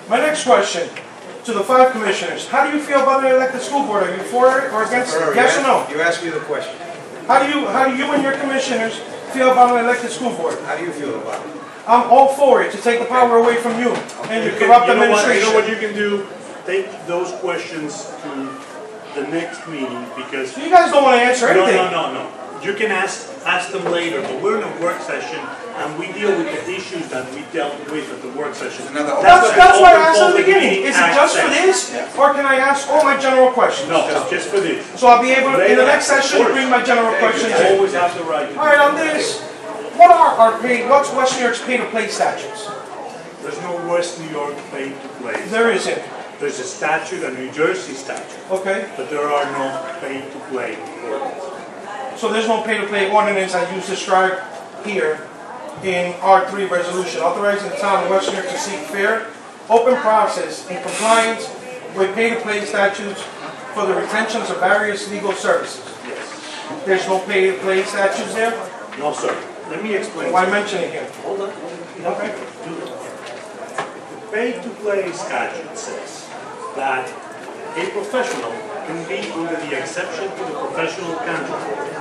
My next question to the 5 commissioners: how do you feel about an elected school board? Are you for it or against it? Ferraro, Yes or no? you asked me the question. How do you and your commissioners feel about an elected school board? How do you feel about it? I'm all for it, to take the power away from you and your corrupt You know what administration. you can do? Take those questions to the next meeting, because... So you guys don't want to answer anything. No. You can ask them later, but we're in a work session, and we deal with the issues that we dealt with at the work session. That's why I asked at the beginning, is it just for this, or can I ask all my general questions? No, just for this. So I'll be able, in the next session, to bring my general questions You in. always have the right to... All right, on this, what are our what's West New York's pay-to-play statutes? There's no West New York pay-to-play. There isn't. There's a statute, a New Jersey statute, Okay, but there are no pay-to-play. so there's no pay-to-play ordinance as you described here in R3 resolution, authorizing the town of West New York to seek fair, open process in compliance with pay-to-play statutes for the retentions of various legal services. Yes. There's no pay-to-play statutes there? No, sir. Let me explain. Why mention it here? Hold on. Okay. The pay-to-play statute says that a professional can be under the exception to the professional contract,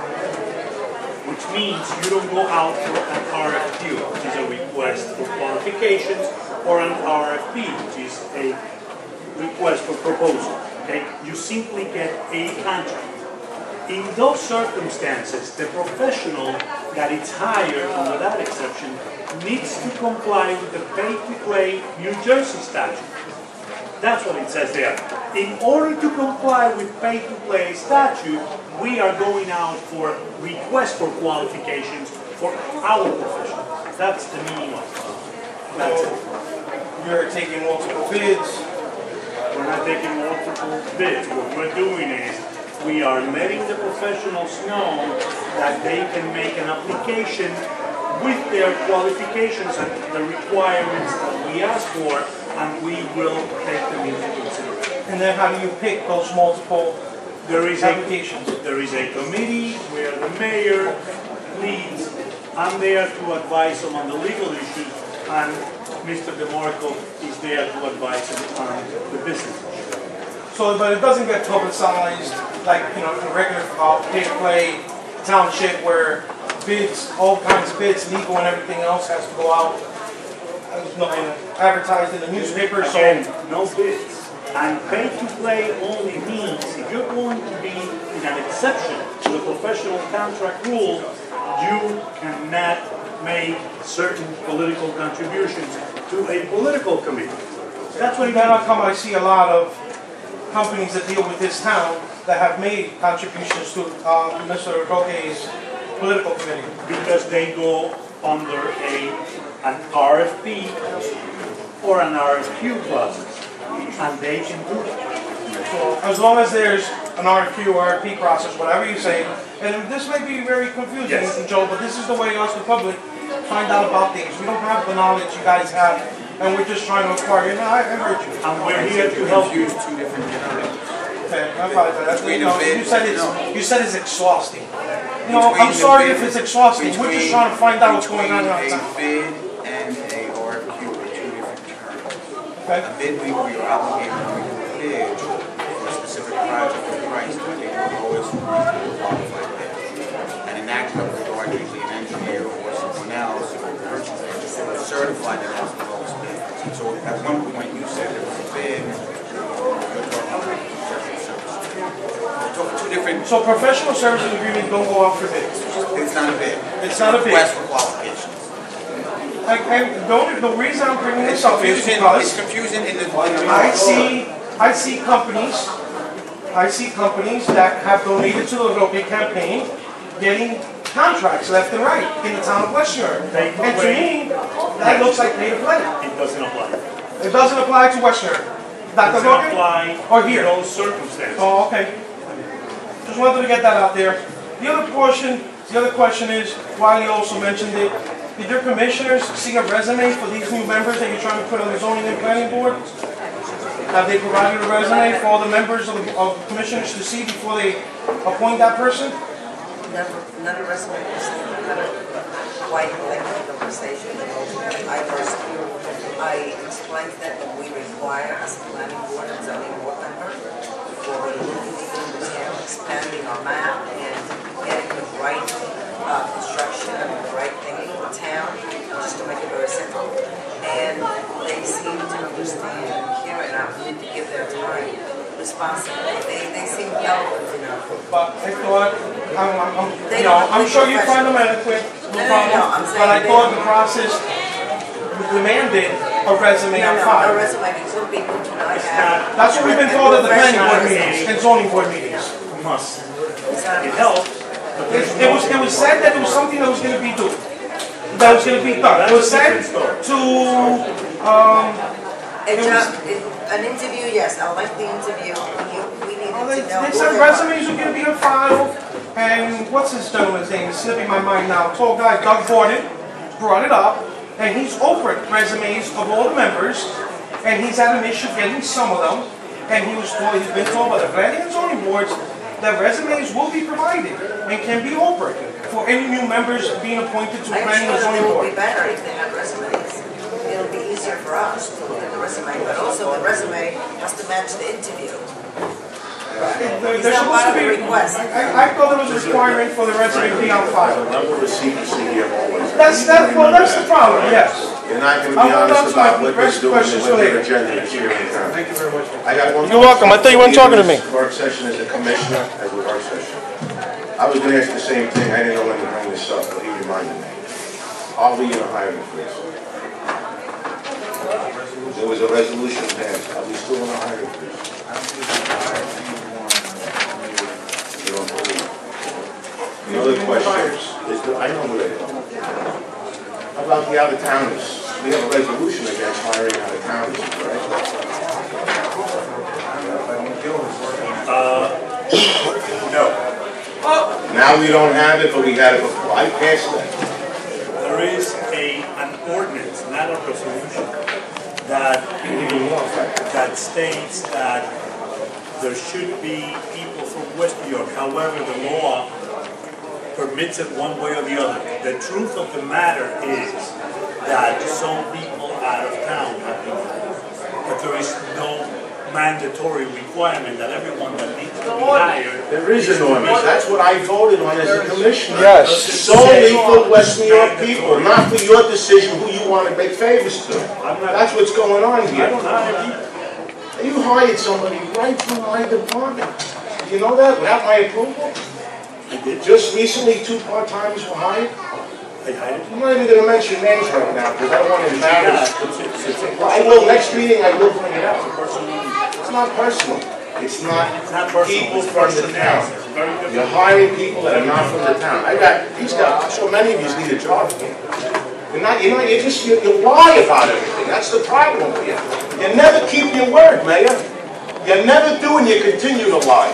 which means you don't go out for an RFQ, which is a request for qualifications, or an RFP, which is a request for proposal. Okay? You simply get a contract. In those circumstances, the professional that is hired under that exception needs to comply with the pay-to-play New Jersey statute. That's what it says there. In order to comply with pay-to-play statute, we are going out for requests for qualifications for our profession. That's the meaning of it. That's it. You're taking multiple bids. We're not taking multiple bids. What we're doing is we are letting the professionals know that they can make an application with their qualifications and the requirements that we ask for, and we will take them into consideration. And then how do you pick those multiple applications? There is a committee where the mayor leads. I'm there to advise them on the legal issues, and Mr. Demarco is there to advise them on the business issues. So, but it doesn't get publicized like, in a regular pay-to-play township where bids, all kinds of bids, legal and everything else has to go out. There's nothing advertised in the newspaper, so... Again, no bids. And pay-to-play only means if you're going to be in an exception to the professional contract rule, you cannot make certain political contributions to a political committee. That's what it Then means. how come I see a lot of companies that deal with this town that have made contributions to Mr. Roque's political committee? Because they go under an RFP or an RFQ process, and they can do that. So as long as there's an RFQ or RFP process, whatever you say, and this may be very confusing, Yes. Joe, but this is the way us, the public, find out about things. We don't have the knowledge you guys have, and we're just trying to acquire it. No, I heard you. And we're here to help you. Use two different generations. Okay, I apologize. Between You know, the bid- you said it's exhausting. You know, I'm sorry if it's exhausting. We're just trying to find out what's going on in our town. Between a bid and a RFQ are two different terms. Okay? A bid, we are obligated to bid for a specific project or price to take the lowest reasonable qualified bid. And in that regard, usually an engineer or someone else or a purchaser certified that has the lowest bid. So at one point you said there was a bid, you're talking about professional services. We're talking two different, So professional services agreements don't go out for bids. it's not a bid. It's not a bid. Request for qualifications. The reason I'm bringing this up is It's because confusing in the. I see companies that have donated to the Roque campaign getting contracts left and right in the town of West New York. And to me, that looks like pay to play. It doesn't apply. It doesn't apply to West New York. It Dr. doesn't Roque? apply Or in here? those circumstances. Oh, okay. Just wanted to get that out there. The other question is, while you also mentioned it, did your commissioners see a resume for these new members that you're trying to put on the zoning and planning board? Have they provided a resume for all the members of the commissioners to see before they appoint that person? None of us had a quite lengthy conversation. I explained that we require as a planning board and zoning board member for looking into the town, expanding our map and getting the right construction and responsible. They seem helpful, you know. But I thought, I'm sure you find them adequate, no problem. But I thought the process demanded a resume on No file. resume, these are people can I have. That's what we've been told at the planning board meetings and zoning board meetings. Must. It helps. It was said that it was something that was going to be done. That was going to be done. It was said to, An interview, yes, I like the interview. We needed to know. they said resumes are going to be on file, and what's his gentleman's name? It's slipping my mind now. Tall guy, Doug Borden, brought it up, and he's offered resumes of all the members, and he's had an issue getting some of them, and he's been told by the planning and zoning boards that resumes will be provided and can be offered for any new members being appointed to planning and zoning it board. would be better if they had resumes. It'll be easier for us to look at the resume, but also the resume has to match the interview. There's Is that supposed part to of the be, request? I thought there was a requirement for the resume to be on file. Level of secrecy here always. That's the problem, yes. You're not going to be honest about what they're doing and what their agenda is here in town. Thank you very much. I got one. You're welcome. I thought you weren't talking to me. Work session as a commissioner, as a work session. I was going to ask the same thing. I didn't know when to bring this up, but he reminded me. Are we in a hiring freeze? There was a resolution passed. Are we still in a hiring freeze? You don't believe. The other question is, I know where they are. How about the out-of-towners? We have a resolution against hiring out-of-towners, right? No. Now we don't have it, but we got it before. I passed that. There is an ordinance, not a resolution, that states that there should be people from West New York. However, the law permits it one way or the other. The truth of the matter is that some people out of town have been hired, but there is no mandatory requirement that everyone that needs to be hired. There is an ordinance. That's what I voted on as a commissioner. Yes. Solely for West New York people, not for your decision who you want to make favors to. That's what's going on I here. don't hire people. You hired somebody right from my department. Do you know that without my approval? Just recently, 2 part-timers were hired. They hired I'm not even going to mention names right now because I don't want to embarrass. I will, next meeting, I will bring it up. It's not personal. It's not people from the town. You're hiring people that are not from the town. So many of you need a job here. You lie about everything. That's the problem with you. You never keep your word, Mayor. You never do and you continue to lie.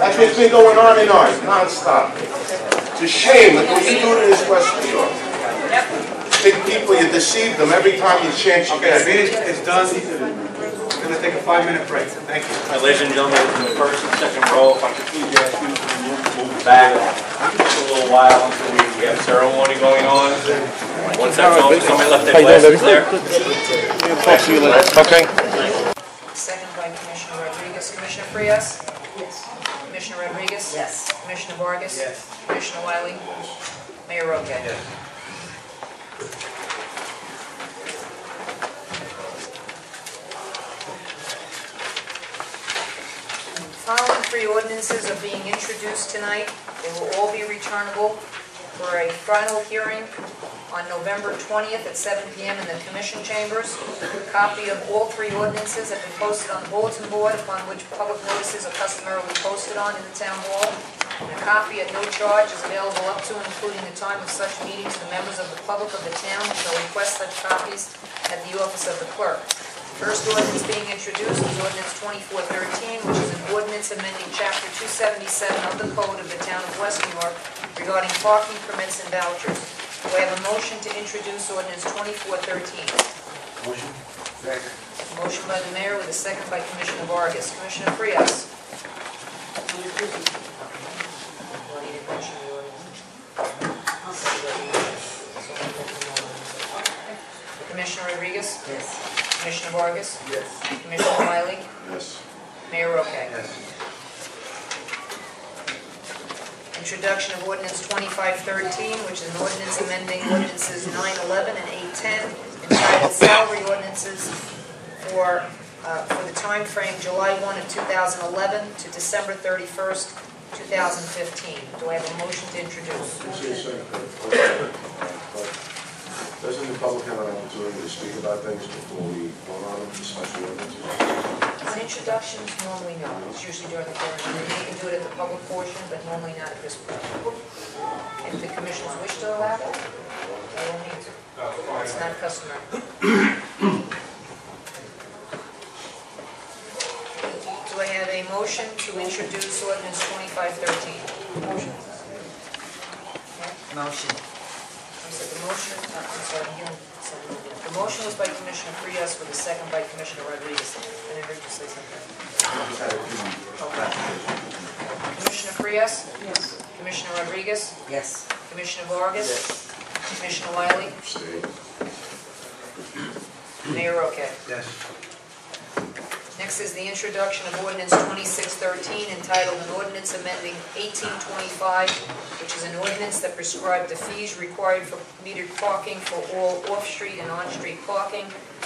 That's what's been going on in ours, non-stop. It's a shame that what you do to this West New York. Big people, you deceive them every time you chance you Okay, get. the meeting is done. We're going to take a 5-minute break. Thank you. Ladies and gentlemen, in the first and second row, if I could please ask you to move back just a little while until we have ceremony going on. Once that's over, somebody left their glasses there. Okay. Second by Commissioner Rodriguez. Commissioner Frias? Yes. Commissioner Rodriguez? Yes. Commissioner Vargas? Yes. Commissioner Wiley? Mayor Roque? Following 3 ordinances are being introduced tonight. They will all be returnable for a final hearing on November 20th at 7 p.m. in the Commission Chambers. A copy of all 3 ordinances have been posted on the bulletin board upon which public notices are customarily posted on in the Town Hall. And a copy at no charge is available up to and including the time of such meetings to members of the public of the town who shall request such copies at the office of the clerk. First ordinance being introduced is ordinance 2413, which is an ordinance amending chapter 277 of the Code of the Town of West New York regarding parking permits and vouchers. Do I have a motion to introduce ordinance 2413? Motion. Second. Motion by the mayor with a second by Commissioner Vargas. Commissioner Frias? Commissioner Rodriguez? Yes. Commissioner Vargas? Yes. Commissioner Wiley? Yes. Mayor Roque? Yes. Introduction of ordinance 2513, which is an ordinance amending ordinances 911 and 810, entitled salary ordinances for for the time frame July 1 of 2011 to December 31st, 2015. Do I have a motion to introduce? Doesn't the public have an opportunity to speak about things before we vote on them, especially ordinances? On introductions, normally no. It's usually during the hearing. You can do it at the public portion, but normally not at this point. If the commissioners wish to allow that, by all means. It's not customary. Do I have a motion to introduce ordinance 2513? Motion. Motion. I said the motion, I'm sorry, I'm hearing something. The motion was by Commissioner Frias with a second by Commissioner Rodriguez. I didn't hear you say something. Commissioner Frias? Yes. Commissioner Rodriguez? Yes. Commissioner Vargas? Commissioner Wiley? Mayor Roque? Yes. Next is the introduction of ordinance 2613 entitled an ordinance amending 1825, which is an ordinance that prescribed the fees required for metered parking for all off-street and on-street parking,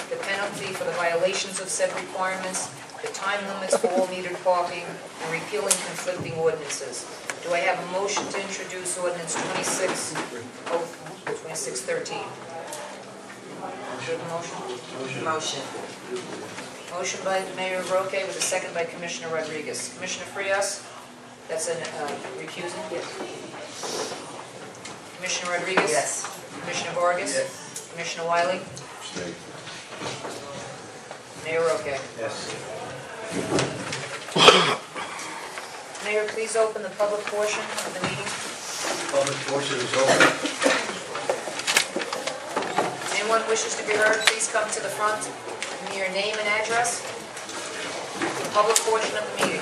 the penalty for the violations of said requirements, the time limits for all metered parking, and repealing conflicting ordinances. Do I have a motion to introduce ordinance 2613? Motion? Motion. Motion by Mayor Roque with a second by Commissioner Rodriguez. Commissioner Frias? That's an recusing? Yes. Commissioner Rodriguez? Yes. Commissioner Vargas? Yes. Commissioner Wiley? Mayor Roque? Yes. Mayor, please open the public portion of the meeting. Public portion is open. Anyone wishes to be heard, please come to the front. Give me your name and address. The public portion of the meeting.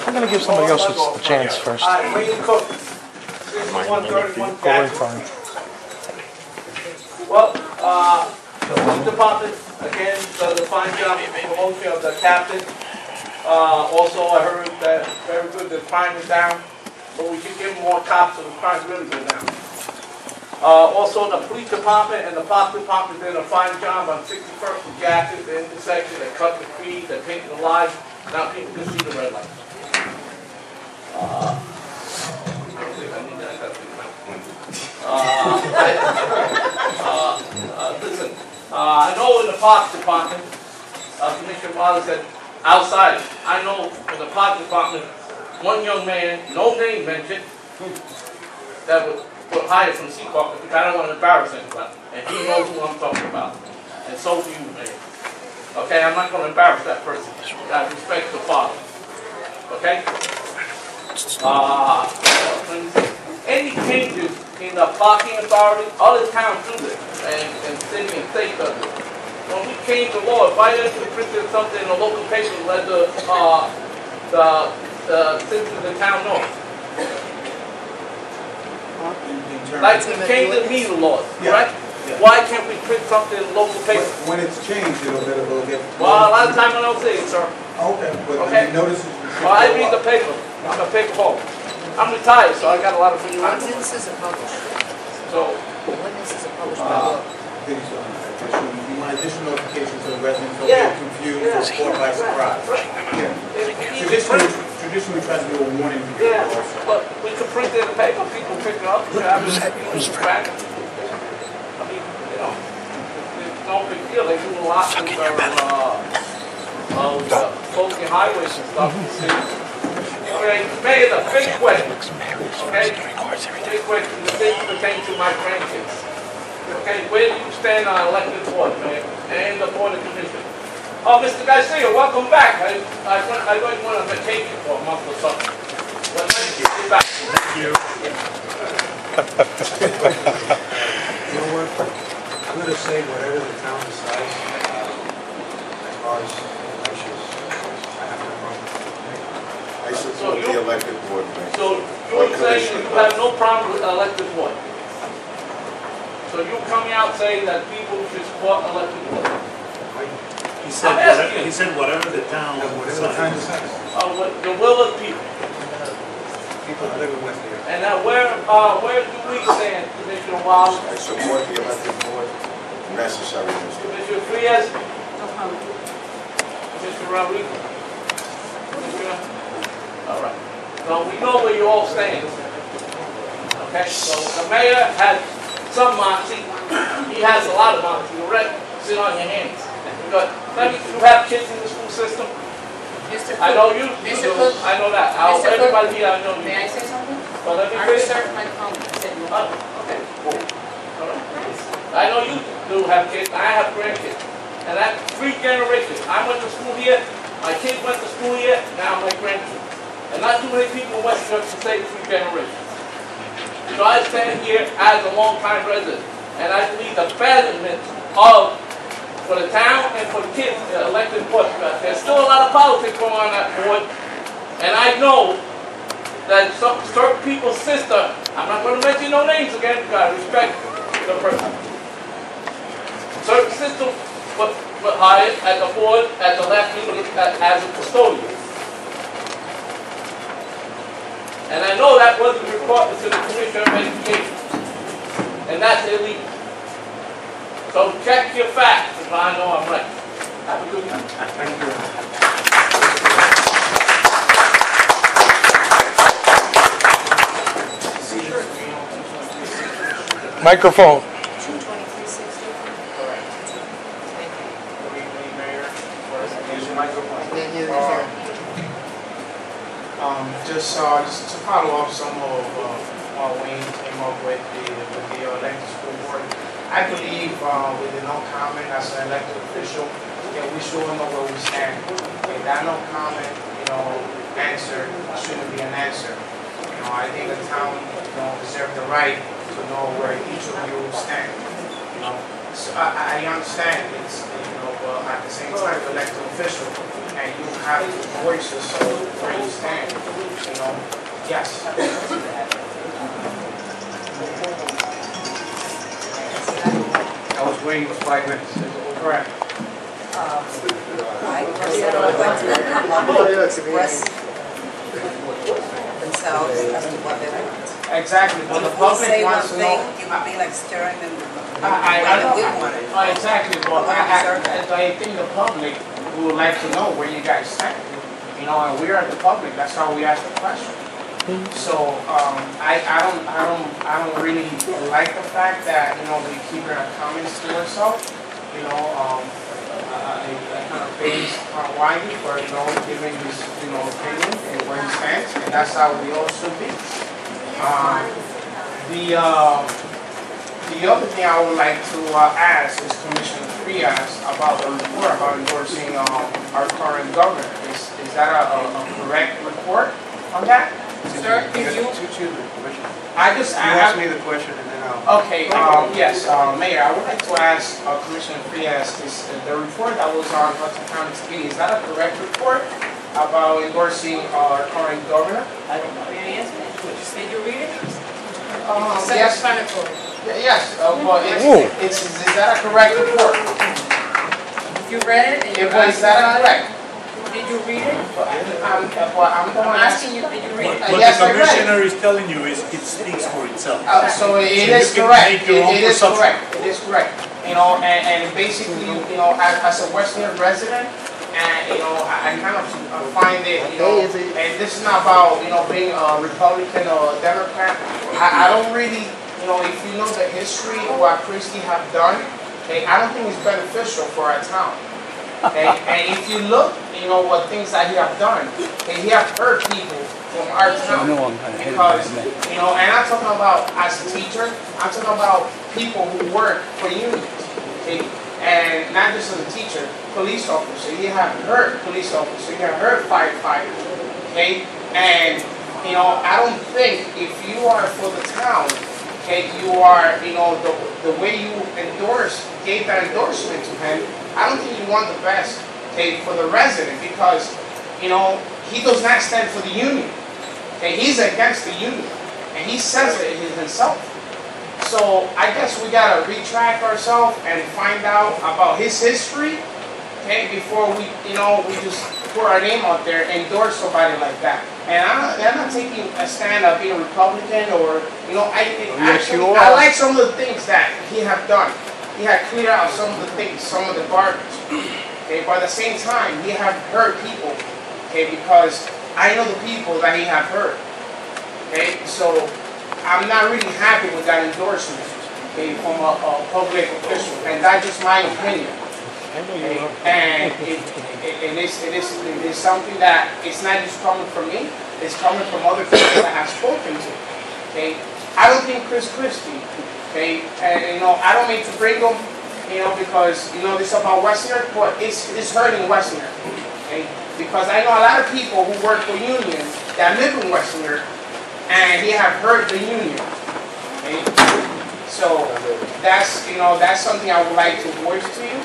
I'm gonna give somebody else a chance first. Wayne Cook, 6131 Going Jackson. fine. Well, police department, again, does a fine job in promotion of the captain. Also, I heard that very good, the crime is down, but we should give more cops so the crime really go down. Also, the police department and the park department did a fine job on 61st and Jackson, the intersection. They cut the trees, they painted the lines, now people can see the red lights. Listen, I know in the park department, Commissioner Wiley said, outside, I know in the park department, one young man, no name mentioned, that was hired from Seacock, because I don't want to embarrass anybody, and he knows who I'm talking about, and so do you, Mayor. Okay, I'm not going to embarrass that person. I respect the father. Okay? Any changes in the parking authority, other towns do this, and city and state does it. When we changed the law, if I actually printed something in a local paper to let the citizens of the town know. Like we changed the meter laws, correct? Yeah. Why can't we print something in local paper? When it's changed, it'll get... Well, a lot of time I don't see it, sir. Okay, but Okay. you notice... Well, I read the paper. I'm a paper hole. I'm retired, so I got a lot of free The time. ordinances are published. So, The ordinances are published by law. My additional notification to the residents, don't Yeah. get confused or caught by surprise. Yeah. Traditionally, we try to do a warning to people yeah, also. but we could print it in the paper, people pick it up, grab it, use it back. I mean, you know, it's no big deal. They do a lot with closing highways and stuff. Okay, Mayor, the big question, okay? Big question, the thing pertains to my grandkids. Okay, where do you stand on elected board, Mayor, and the board of commissioners? Oh, Mr. Garcia, welcome back. I went on a vacation for a month or something. Well, nice to be back. Thank you. You know what? I'm going to say whatever the town decides, as far as elections, I have no problem. I support the elected board, man. So you're saying you have no problem with elected board? So you're coming out saying that people should support elected board? He said whatever the town Whatever the town decides. The will of people. People that live in West New York. And now where do we stand, Commissioner Wild? I support the elected board, necessary, Mr. Commissioner Frias? No problem. Mr. Rodriguez? All right. So we know where you all stand. Okay, so the mayor has some moxie. He has a lot of moxie. You're right. Sit on your hands. Because you have kids in the school system. I know you. Mr. Cook. I know that. Mr. Cook. Everybody here, I know you. May I say something? Well, let me I finish. reserved my comment. I said you. Okay. All right. I know you do have kids. I have grandkids. And that's 3 generations. I went to school here. My kids went to school here. Now my grandkids. And not too many people in West New York can say 3 generations. So I stand here as a long-time resident. And I believe the betterment of for the town and for the kids elected board. There's still a lot of politics going on that board. And I know that some certain people's sister, I'm not going to mention no names again because I respect the person. Certain sister was hired at the board at the last meeting as a custodian. And I know that wasn't reported to the Commissioner of Education. And that's illegal. So check your facts if I know I'm right. Have a good night. Thank you. Microphone. 22360. Correct. Thank you. Good evening, Mayor. Use your microphone. Just to follow up some of what Wayne came up with the elected school board. I believe with the no comment as an elected official, that we should know where we stand. And that no comment, answer shouldn't be an answer. I think the town, deserves the right to know where each of you stand. So I understand it's, but at the same time, you're elected official, and you have to voice yourself where you stand. Yes. I was waiting for 5 minutes. Correct. I personally would like to come up and express themselves as to what they want. Exactly, but the If we public say one wants to thing, know. it would be like stirring them the I way that we know. want it. Exactly, but I think the public would like to know where you guys stand. And we are the public. That's how we ask the question. So I don't really like the fact that we keep our comments to ourselves. I kind of pays widely for giving his opinion and where he stands, and that's how we all should be. The other thing I would like to ask is Commissioner Frias about the report about endorsing our current governor. Is that a correct report on that? Sir, if you... I asked me the question and then I'll... Okay, yes, Mayor, I would like to ask Commissioner Frias, is the report that was on Hudson County TV, is that a correct report about endorsing our current governor? I don't know. May I answer that? Did you read it? Yes. Self-explanatory. Yes, but is that a correct report? You read it? And you Is that correct? Did you read it? I'm asking you, did you read it? What Yes, the I read it. commissioner is telling you is it speaks for itself. So it So is you can correct. make your own It is perception. correct. It is correct. And basically, as a West New York resident, and I kind of find it, and this is not about being a Republican or a Democrat. I don't really, if you know the history of what Christie have done, I don't think it's beneficial for our town. And if you look, what things that he have done, he have hurt people from our town. Because, and I'm talking about as a teacher, I'm talking about people who work for unions. And not just as a teacher, police officer. He have hurt police officer. He have hurt firefighters. And I don't think if you are for the town, you are the way you gave that endorsement to him. I don't think you want the best for the resident because he does not stand for the union. He's against the union, and he says it himself. So I guess we gotta retract ourselves and find out about his history, before we just put our name out there and endorse somebody like that. And I'm not taking a stand of being a Republican or I like some of the things that he have done. He had cleared out some of the things, some of the garbage. Okay, but at the same time, he have hurt people. Okay, because I know the people that he have hurt. Okay, so I'm not really happy with that endorsement. Okay, from a public official, and that's just my opinion. Okay, and it is something that it's not just coming from me. It's coming from other people that I have spoken to. Okay, I don't think Chris Christie. Okay, and I don't mean to bring them, because this is about Westerner, but it's hurting Westerner. Okay, because I know a lot of people who work for unions that live in Westerner, and he have hurt the union. Okay, so that's something I would like to voice to you.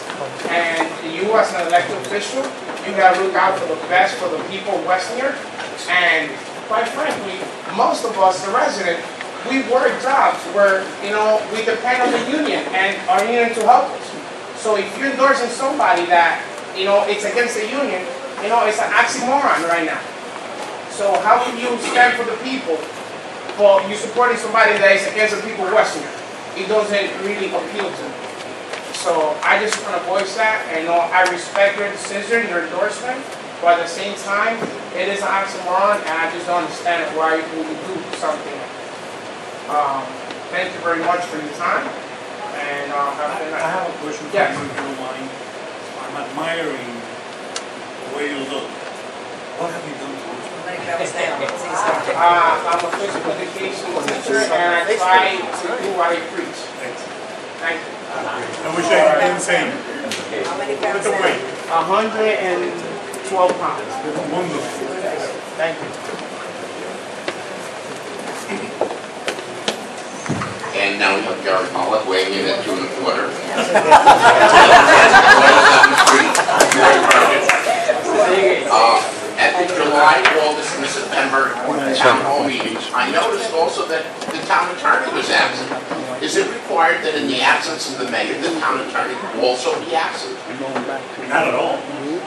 And you as an elected official, you gotta look out for the best for the people of Westerner. And quite frankly, most of us, the residents, we work jobs where, we depend on the union and our union to help us. So if you're endorsing somebody that, it's against the union, it's an oxymoron right now. So how can you stand for the people, but you're supporting somebody that is against the people of Westerner? It doesn't really appeal to me. So I just want to voice that, and I respect your decision, your endorsement, but at the same time, it is an oxymoron, and I just don't understand why you would do something. Thank you very much for your time. And I have a question for yes. you, if you don't mind. I'm admiring the way you look. What have you done to us? I'm a physical education teacher, and I try to do what I preach. Thank you. I wish I could do the same. How many With pounds the now? weight. 112 pounds. Wonderful. Thank you. And now we have Gary Pollock weighing in at 2 1/4. At the July, August, and September town hall meetings, I noticed also that the town attorney was absent. Is it required that in the absence of the mayor, the town attorney also be absent? Not at all.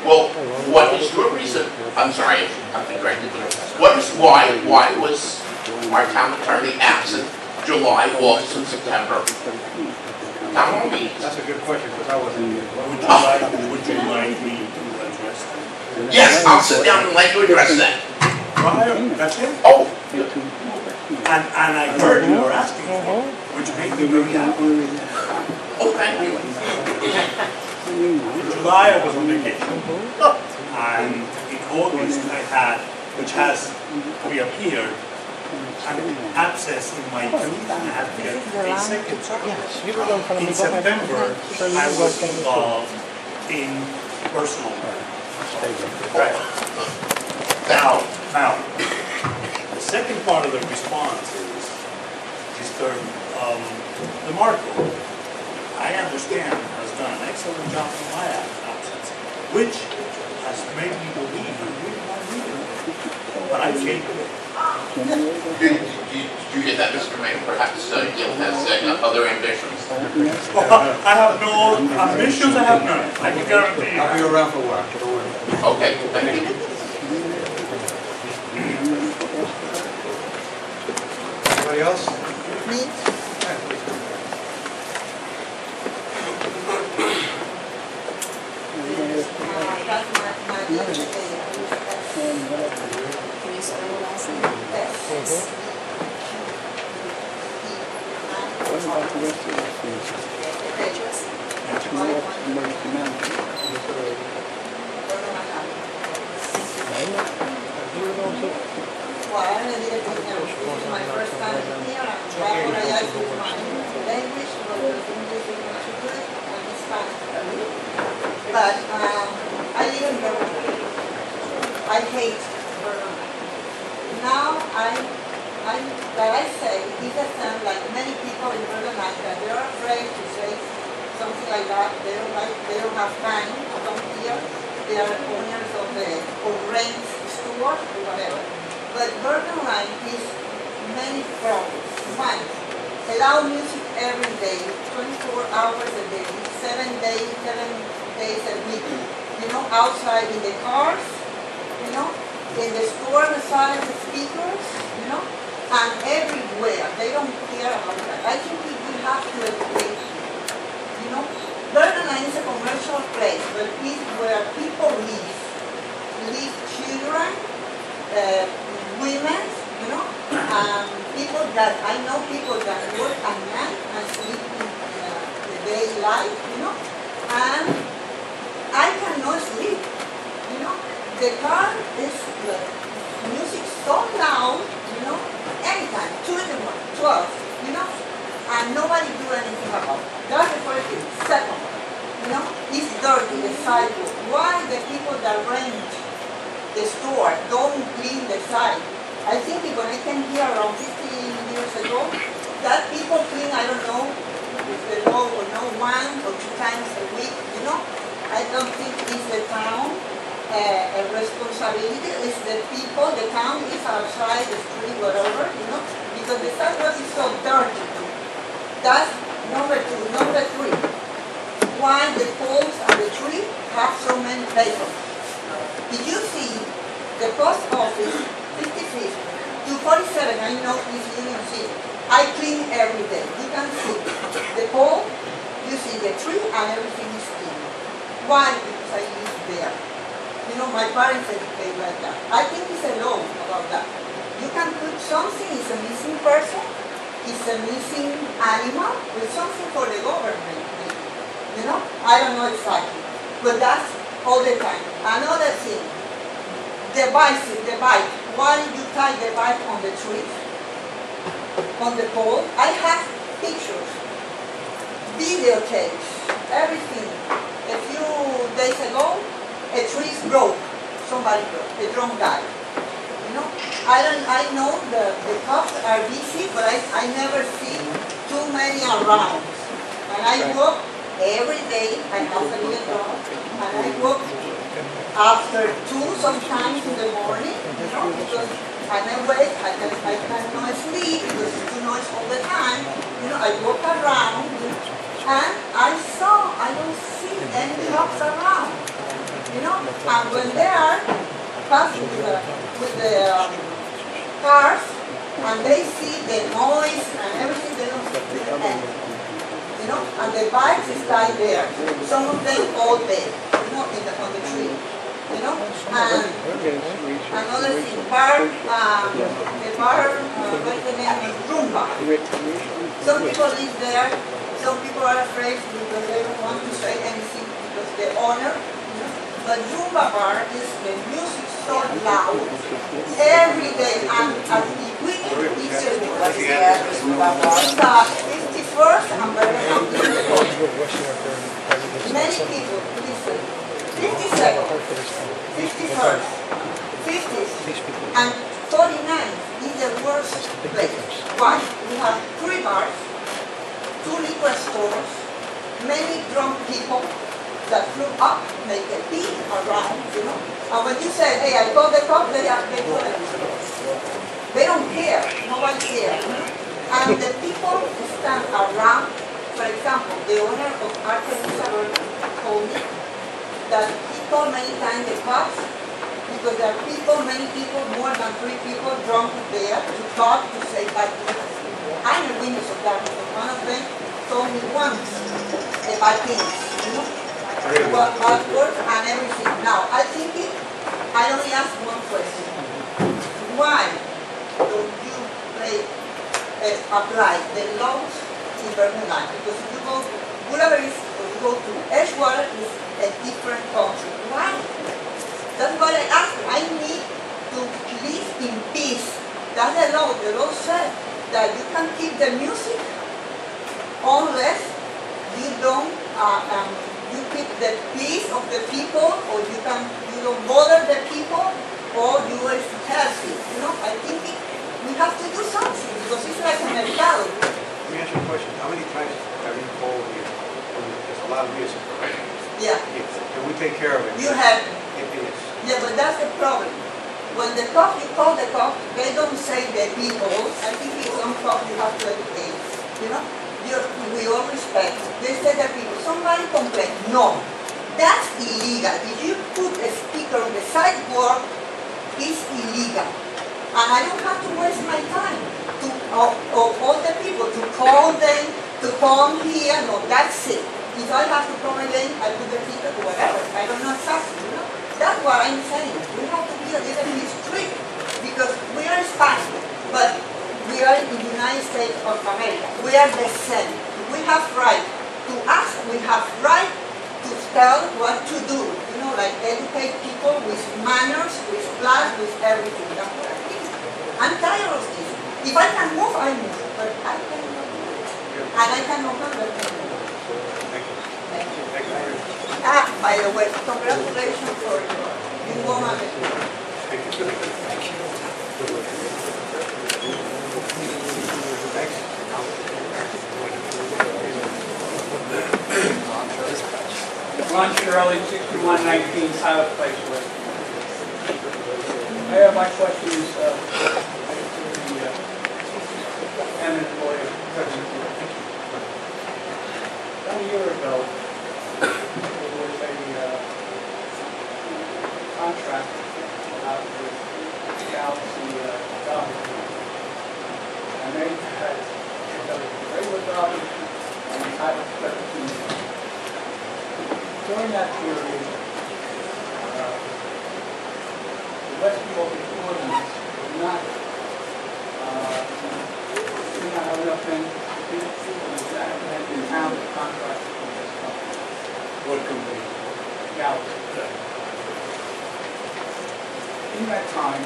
Well, what is your reason? I'm sorry, I'm corrected. Why was our town attorney absent July, August, and September town hall meetings? That's a good question, because I wasn't here. Would you like me to address that? Yes, I'll sit down and let you address that. That's it? Oh. And I heard you were asking for it, which made me very happy. Oh, thank you. In July I was on vacation. And in August I had, which has reappeared, an abscess in my tooth, and I had to get a second. In September, I was involved in personal matters. Right. Now, the second part of the response is Mr. Demarco, I understand, has done an excellent job in my absence, which has made me believe I really want to do it. But I can't do it. Did you get that, Mr. Mayor? Perhaps Gil has other ambitions. Well, I have no ambitions, I have none. I can guarantee you. I'll be around for a while, don't worry. Okay, thank you. Anybody else? Well, I don't need it because this is my first time here. I'm trying to use my language, but the English is not too good, and it's Spanish. But I live in Berlin. I hate Berlin. Now that I say, it doesn't sound like many people in Berlin that they're afraid to say something like that. They don't have time to come here. They are owners of rent store or whatever. But Berlin is many problems. One, allow music every day, 24 hours a day, 7 days a week. Outside in the cars, in the store beside the speakers, and everywhere. They don't care about that. I think we have to educate. Berlin is a commercial place. place where people live children, women, you know, people that, I know people that work at night and sleep in the daylight, you know, and I cannot sleep, you know. The car is music so loud, you know, anytime, 2 in the morning, 12, you know, and nobody do anything about it. That's the first thing. Second, you know, it's dirty, the sidewalk. Why the people that rent the store don't clean the side? I think when I came here around 15 years ago, that people clean, I don't know, if the law or no, 1 or 2 times a week, you know. I don't think it's the town a responsibility. It's the people, the town is outside, the street, whatever, you know, because the sidewalk is so dirty. That's number 2. Number 3, why the poles and the tree have so many papers? Did you see the post office, 55th to 47, I know this Union City, I clean every day. You can see the pole, you see the tree, and everything is clean. Why? Because I live there. You know, my parents educate like that. I think it's a law about that. You can put something, it's a missing person, it's a missing animal, or something for the government. You know, I don't know exactly, but that's all the time. Another thing, the bike. Why you tie the bike on the tree, on the pole? I have pictures, videotapes, everything. A few days ago, a tree broke. Somebody broke, a drunk guy. You know, I know the cops are busy, but I never see too many around. And I walk every day. I have a little dog, and I walk after 2 sometimes in the morning, you know, because I cannot sleep because it's too noise all the time. You know, I walk around, and I don't see any cops around. You know, and when they are passing with the cars, and they see the noise and everything, they don't see anything. You know, and the bikes stay there. Some of them all day, you know, on the tree. You know, and another thing, the bar, what's the name is Rumba. Some people live there, some people are afraid because they don't want to say anything because the owner, you know, but Rumba bar is the music so loud every day, and at the weekend it's a Rumba bar. 51st and Birmingham. Many people listen. 52nd, 51st, 50th, and 49th is the worst place. Why? We have 3 bars, 2 liquor stores, many drunk people that flew up, make a beat around, you know. And when you say, hey, I called the cops, they do it. They don't care, nobody cares. And the people stand around. For example, the owner of Arkansas told me that he called many times the cops because there are people, many people, more than 3 people drunk there to talk, to say bad things. I'm a witness of that because one of them told me once the bad things, you know, bad words and everything. Now, I only ask one question. Why don't you apply the laws in Birmingham? Because if you go to Boulevard, or you go to Edgewater, is a different country. Why? That's why I ask. I need to live in peace. That's the law. The law said that you can keep the music unless you don't you keep the peace of the people, or you don't bother the people, or you are healthy. You know, I think we have to do something because it's like a mercado. Let me ask you a question. How many times have you called here? There's a lot of music, right? Yeah. Can we take care of it? You have. It is. Yeah, but that's the problem. When the cop, you call the cop, they don't say the people. I think it's some cop you have to educate. You know? We all respect. They say the people. Somebody complains. No. That's illegal. If you put a speaker on the sidewalk, it's illegal. And I don't have to waste my time to all the people, to call them, to come here. No, that's it. If I have to come again, I'll do the ticket or whatever. I don't know exactly, you know? That's what I'm saying. We have to be a little bit strict because we are Spanish, but we are in the United States of America. We are the same. We have right to ask. We have right to tell what to do. You know, like educate people with manners, with class, with everything. That's what I think. I'm tired of this. If I can move, I move. But I cannot move. And I cannot understand. Thank you. Thank you very much. Ah, by the way, congratulations for you woman. Thank you. Thank you. Ron Shirley, 6119 Silent Place Way. I have my questions to the eminent lawyer, President Roque. About a year ago, there was a contract out with Galaxy Garbage. And they had regular garbage and Title 13. During that period, the Westfield ordinance did not have enough people that had been found to contract with this company. What company? Galaxy. In that time,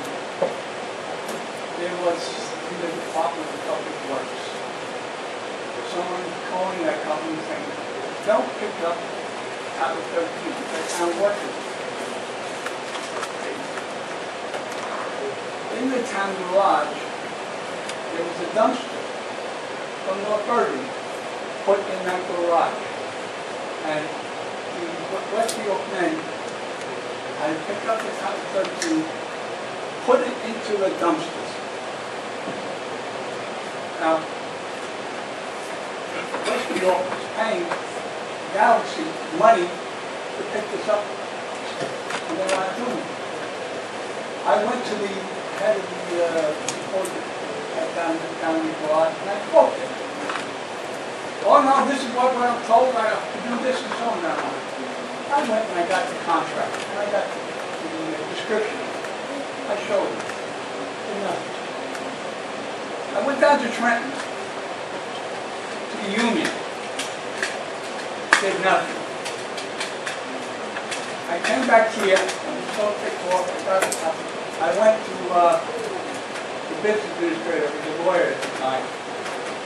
there was in the Department of Public Works someone calling that company saying, don't pick up Title 13, that's not working. In the town garage, there was a dumpster from North Bergen put in that garage. And the Westfield men had to pick up the Title 13, put it into the dumpsters. Now, Westfield was paying Galaxy money to pick this up, and they're not doing it. I went to the head of the department down in the garage, and I spoke to him. Oh no, this is what I'm told, I have to do this and so on. I went and I got the contract, and I got the description. I showed him. Did nothing. I went down to Trenton, to the union. Did nothing. I came back here, I was so ticked off, I went to the business administrator, who was a lawyer at the time,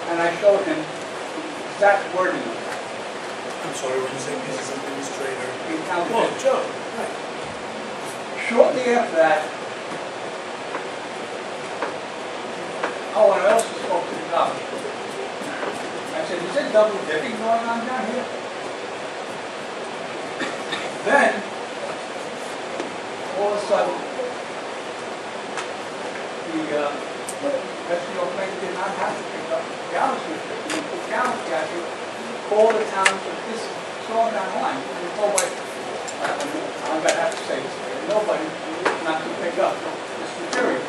and I showed him the exact wording of it. I'm sorry, when you say business administrator? Oh, Joe. Right. Shortly after that, oh, and I also spoke to the governor. I said, is there double dipping going on down here? Then, all of a sudden, the Westfield Bank did not have to pick up Galaxy. The Galaxy actually called the town for this song down the line. And they told I'm going to have to say this, nobody not to pick up this material.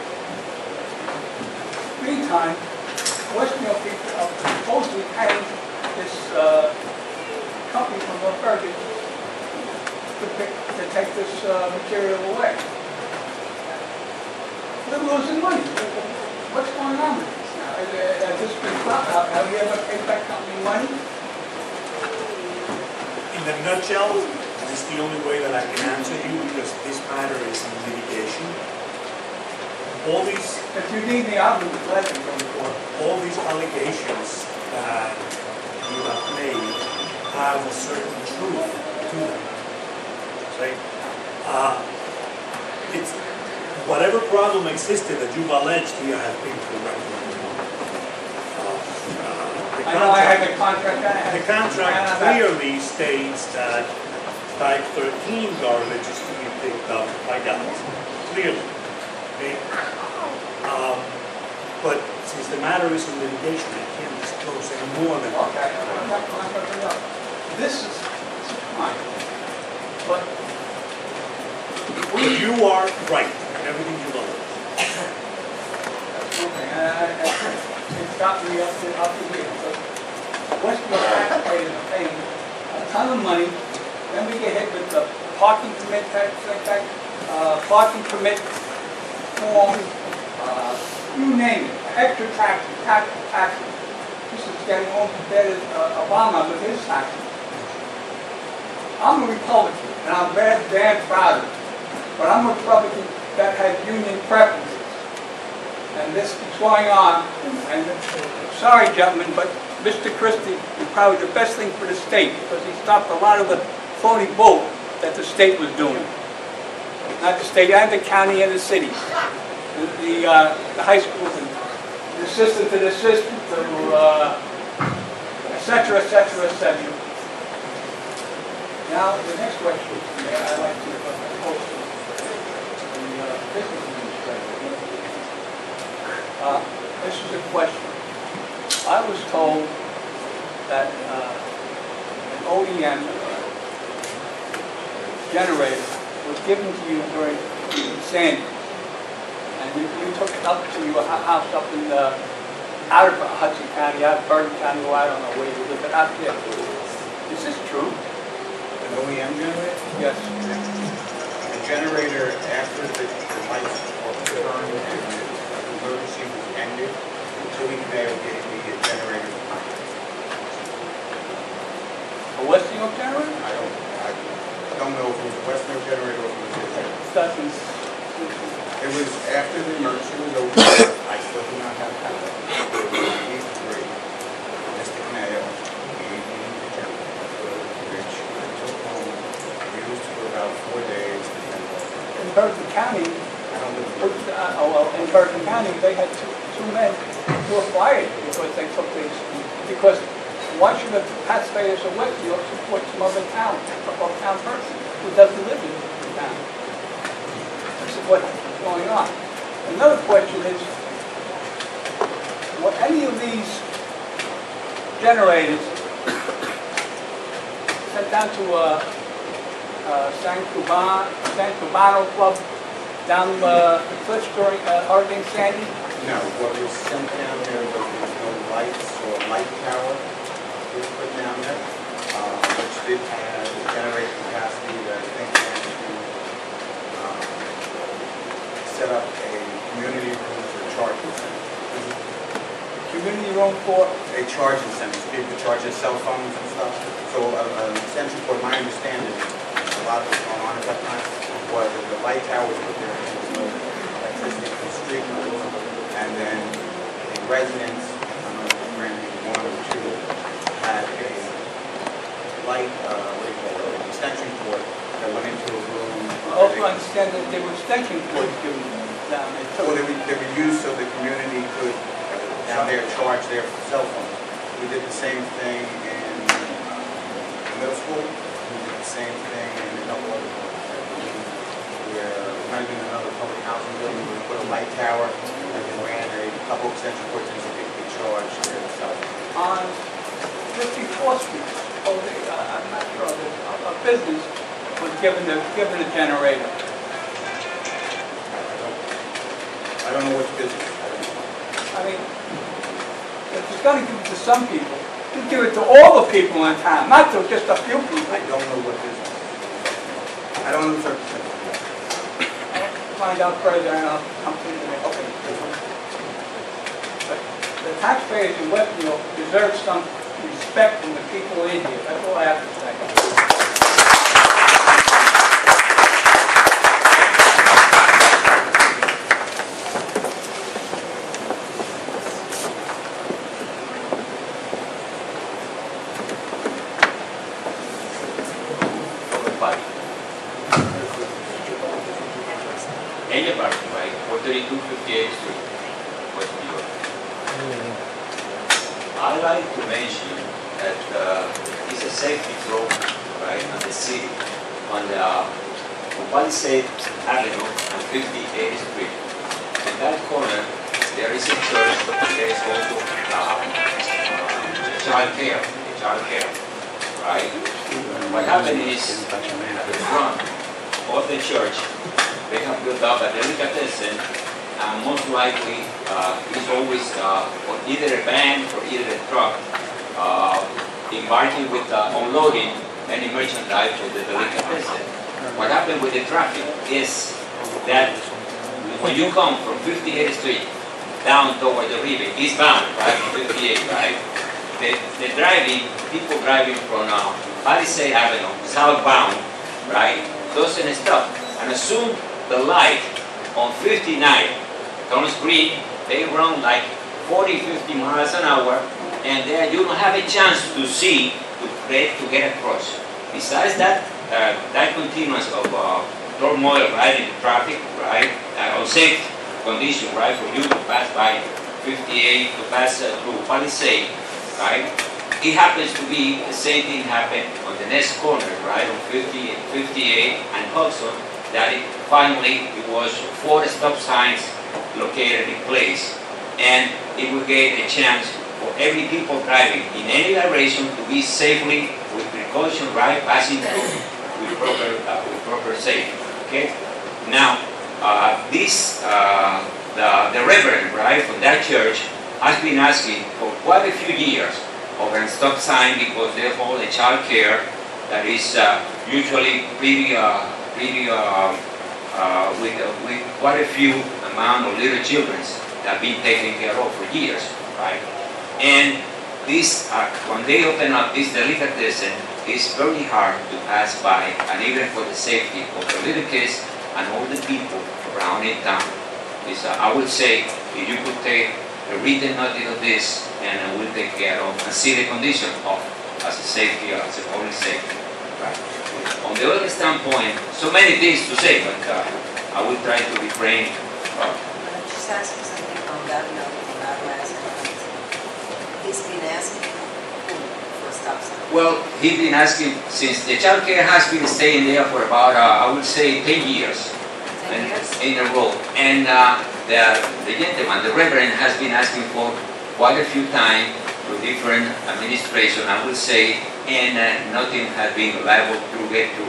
Meantime, Westfield people are supposedly paying this company from North Bergen to take this material away. They're losing money. What's going on with this now? Has this been stopped? Have you ever paid that company money? In a nutshell, this is the only way that I can answer you because this matter is in litigation. All these, if you need me, I'll be glad to come forward. All these allegations that you have made have a certain truth to them. Right? It's whatever problem existed that you've alleged here has been corrected. The contract. The contract clearly states that type 13 garbage is to be picked up by Galaxy. Clearly. Okay? But since the matter is in litigation, I can't disclose any more than that. Okay. This is fine. But you are right in everything you know. It's got me up to here. Westfield taxpayers are paying the money, then we get hit with the parking permit tax, parking permit form, you name it, extra taxes. This is getting almost as bad as Obama with his taxes. I'm a Republican, and I'm damn proud of it. But I'm a Republican that has union preferences. And this is going on, and sorry gentlemen, but Mr. Christie is probably the best thing for the state because he stopped a lot of the phony vote that the state was doing. Not the state, and the county and the cities. The high schools and the assistant to the assistant to et cetera, et cetera, et cetera. Now, the next question I'd like to pose to the business administrator. This is a question. I was told that an OEM generator was given to you during Sandy, and you took it up to your house up in out of Hudson County, out of Bergen County, or I don't know where you live, but out there. Is this true? An OEM generator? Yes. The generator after the lights were turned and the emergency was ended, until we may have getting the generator. A West New York generator? I don't know if it was a West New York generator or if it was a generator. It was after the emergency was over. I still do not have power. Mr. Canale gave me the generator, which I took home, used for about 4 days. In Bergen County, in Bergen County, they had two men who were fired because they took these. Because why should the taxpayers of West New York support some other town, person who doesn't live in the town? This is what's going on. Another question is, were any of these generators sent down to San Cubano Club down the cliffs during Hurricane Sandy? No, what was sent down there was no lights or light tower was put down there, which did have a generator capacity that I think had to set up a community room for charging centers. Community room for? A charging center, so people could charge their cell phones and stuff. So an extension cord, my understanding, a lot of what's going on at that time, was that the light tower was put there, there was no electricity from the street, and then the residents, I don't know if it's Randy 1 or 2, had a light, extension cord that went into a room. I also understand that there were extension cords given down there too. Well, they were used so the community could down there charge their cell phones. We did the same thing in middle school. We did the same thing in a couple other buildings where we might have been another public housing building where we put a light tower and then ran a couple extension cords in so people could charge their cell phones. On 54th Street, I'm not sure, a business was given a generator. I don't know which business. I mean, if you're going to give it to some people, you give it to all the people in town, not to just a few people. I don't know what business. I don't know the circumstances. I'll find out further and I'll come to you next. Okay. But the taxpayers in West New York deserve some respect from the people in here. That's all I have to say. Any parking, right, for 3258 Street, West New York. I'd like to mention that it's a safety problem, right, on the city, on the Palisade Avenue and 58th Street. In that corner, there is a church, there is also child care, right? What happened is, at the front of the church, they have built up a delicatessen, and most likely it's always either a van or either a truck embarking with unloading any merchant drive for the delicatessen. What happened with the traffic is that when you come from 58th Street down toward the river, eastbound, right, 58, right, the driving, people driving from Palisade Avenue, southbound, right, doesn't stop. And as soon the light on 59 turns green, they run like 40, 50 miles an hour, and then you don't have a chance to see, to get across. Besides that, that continuance of turmoil, right, in the traffic, right, unsafe condition, right, for you to pass by 58, to pass through Palisade, right, it happens to be the same thing happened on the next corner, right, on 58 and Hudson, that finally it was 4 stop signs located in place, and it will get a chance for every people driving in any direction to be safely, with precaution, right, passing through with proper safety. Okay. Now, the reverend, right, from that church has been asking for quite a few years of a stop sign because they hold a child care that is usually with quite a few amount of little children that have been taken care of for years, right? And this, when they open up this delicatessen, it's very hard to pass by, and even for the safety of the little kids and all the people around in town. It's, I would say, if you could read the notice of this, and we'll take care of and see the condition of as a safety, as a public safety. Right. On the other standpoint, so many things to say, but I will try to refrain. Just asking something on that note, on that last comment. He's been asking for a stop sign. Well, he's been asking since the child care has been staying there for about, I would say, 10 years. 10 years? In a row. And the gentleman, the reverend, has been asking for quite a few times to different administration, I would say, and nothing has been reliable to get to.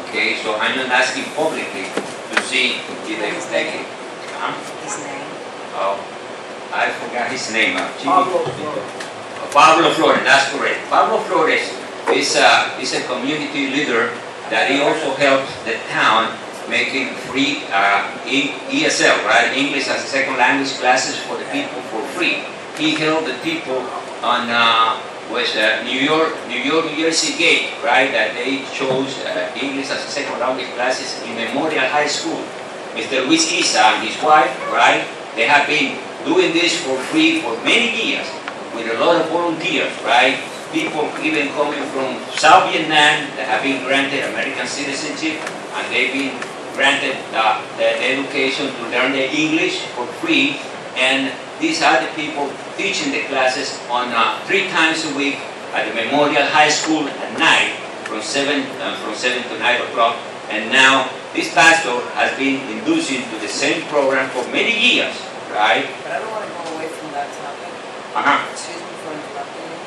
Okay, so I'm not asking publicly to see if they will take it. His name? Oh, I forgot his name. Pablo Flores. Pablo Flores, that's correct. Pablo Flores is a community leader that he also helps the town making free ESL, right? English as a second language classes for the people for free. He helped the people on New Jersey Gate, right? That they chose English as a second language classes in Memorial High School. Mr. Luis Isa and his wife, right? They have been doing this for free for many years with a lot of volunteers, right? People even coming from South Vietnam that have been granted American citizenship, and they've been granted the education to learn the English for free. And these are the people teaching the classes on 3 times a week at the Memorial High School at night from 7 to 9 o'clock. And now this pastor has been inducing to the same program for many years, right? But I don't want to go away from that topic. Excuse me for interrupting you.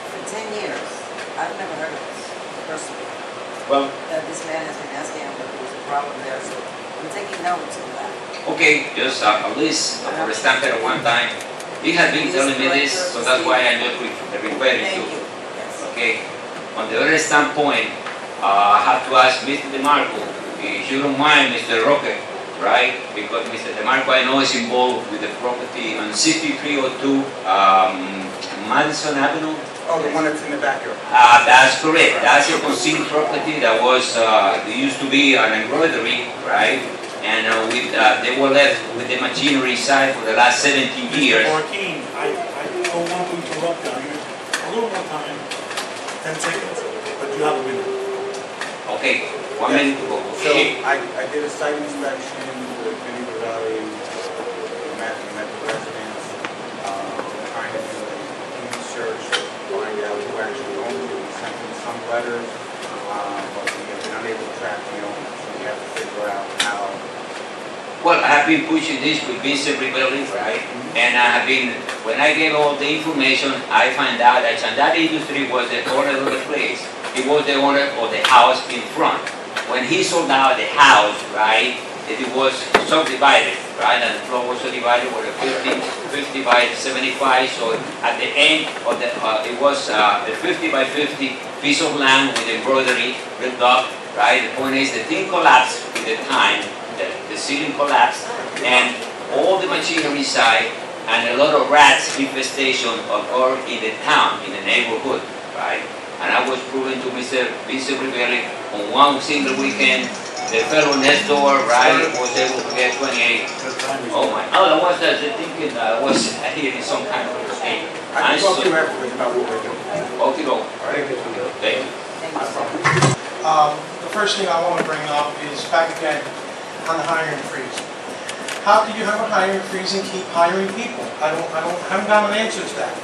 For 10 years, I've never heard of this personally. Well, that this man has been asking him that there was a problem there, so I'm taking notes of that. okay, just at least for a standard at one time. He has been telling me this, so that's why I'm just referring to. Okay, on the other standpoint, I have to ask Mr. Demarco, if you don't mind, Mr. Roque, right? Because Mr. Demarco, I know, is involved with the property on 6302 Madison Avenue. Oh, the one that's in the backyard. That's correct. That's a concealed property that was, there used to be an embroidery, right? And they were left with the machinery side for the last 17 years. Joaquin, I don't want to interrupt you. A little more time, 10 seconds, but you have a minute. Okay, 1 minute to go. So I did a site inspection with Benito Valley, met the residents, trying to do a research to find out who actually owns it. We sent them some letters, but we have been unable to track the owner, so we have to figure out how. Well, I have been pushing this with Vincent Rebelli, right? And I have been, when I gave all the information, I found out that Chandad Industry was the owner of the place. He was the owner of the house in front. When he sold out the house, right, it was subdivided, right? And the floor was subdivided with a 50 by 75. So at the end of the, it was a 50 by 50 piece of land with embroidery built up, right? The point is the thing collapsed with the time, the ceiling collapsed, and all the machinery side and a lot of rats infestation occurred in the town, in the neighborhood, right? And I was proving to Mr. Rivera on one single weekend, the fellow next door, right, was able to get 28. Oh my, oh, that was the thinking that I was hearing some kind of mistake. I can talk to you afterwards about what we're doing. Okay, go. Thank you. The first thing I want to bring up is back again on the hiring freeze. How could you have a hiring freeze and keep hiring people? I haven't got an answer to that.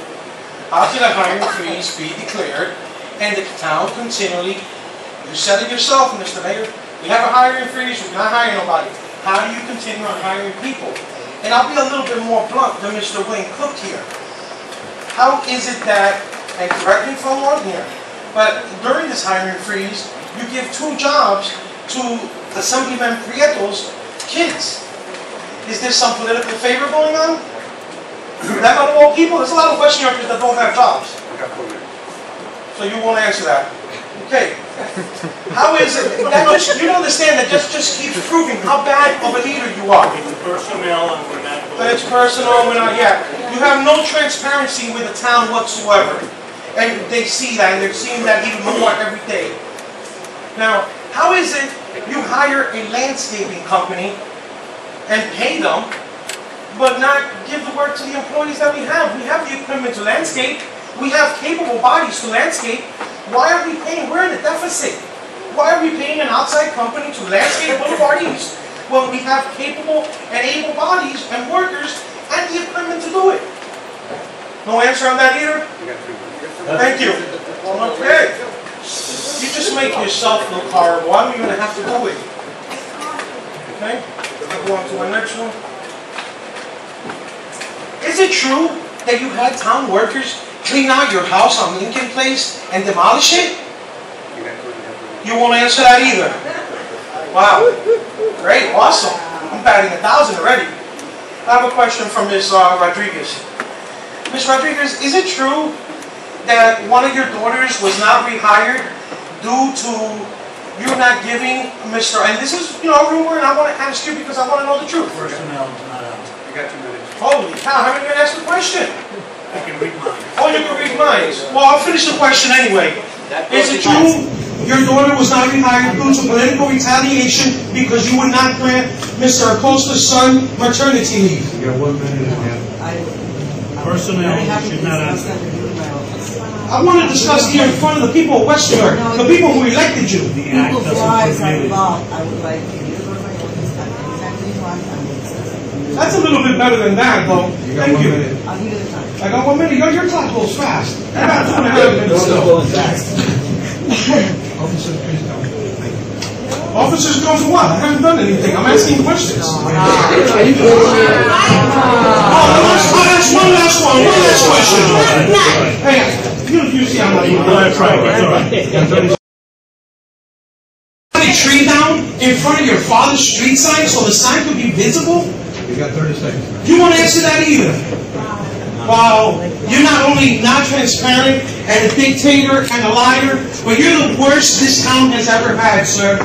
How could a hiring freeze be declared and the town continually, you said it yourself, Mr. Mayor, we have a hiring freeze, we cannot hire nobody. How do you continue on hiring people? And I'll be a little bit more blunt than Mr. Wayne Cook here. How is it that, and correct me if I'm wrong here, but during this hiring freeze, you give 2 jobs to Assemblyman Prieto's kids? Is there some political favor going on? That not all people? There's a lot of West New Yorkers that don't have jobs. So you won't answer that. Okay. How is it? That just, you don't understand that just keeps proving how bad of a leader you are. It's personnel and we're not going. But it's personal, we're not yet. You have no transparency with the town whatsoever. And they see that, and they're seeing that even more every day. Now, how is it you hire a landscaping company and pay them, but not give the work to the employees that we have? We have the equipment to landscape. We have capable bodies to landscape. Why are we paying? We're in a deficit. Why are we paying an outside company to landscape Boulevard East when we have capable and able bodies and workers and the equipment to do it? No answer on that either? Thank you. Okay. You just make yourself look horrible. I'm even going to have to do it. Okay? I'll go on to my next one. Is it true that you had town workers clean out your house on Lincoln Place and demolish it? You won't answer that either. Wow. Great. Awesome. I'm batting 1,000 already. I have a question from Ms. Rodriguez. Ms. Rodriguez, is it true that one of your daughters was not rehired due to you not giving Mr. And this is, a rumor, and I want to ask you because I want to know the truth. Personnel is not out. You got 2 minutes. Holy cow, how are you going to ask the question? I can read mine. Oh, you can read mine. Well, I'll finish the question anyway. Is it true your daughter was not rehired due to political retaliation because you would not grant Mr. Acosta's son maternity leave? You got 1 minute and a half. Personnel should not answer. I want to discuss here in front of the people of West New York, the people who elected you. The act doesn't prohibit it. I would like to use my office exactly what I'm. That's a little bit better than that, though. Thank you. I'll give you the time. I got 1 minute. Your clock goes fast. I got 2.5 minutes still. Officers come for what? I haven't done anything. I'm asking questions. Oh, one last question. Hey, you see I'm not even. That's right. That's all right. A tree down in front of your father's street sign so the sign could be visible? You got 30 seconds. You won't answer that either. Wow, you're not only not transparent and a dictator and a liar, but you're the worst this town has ever had, sir.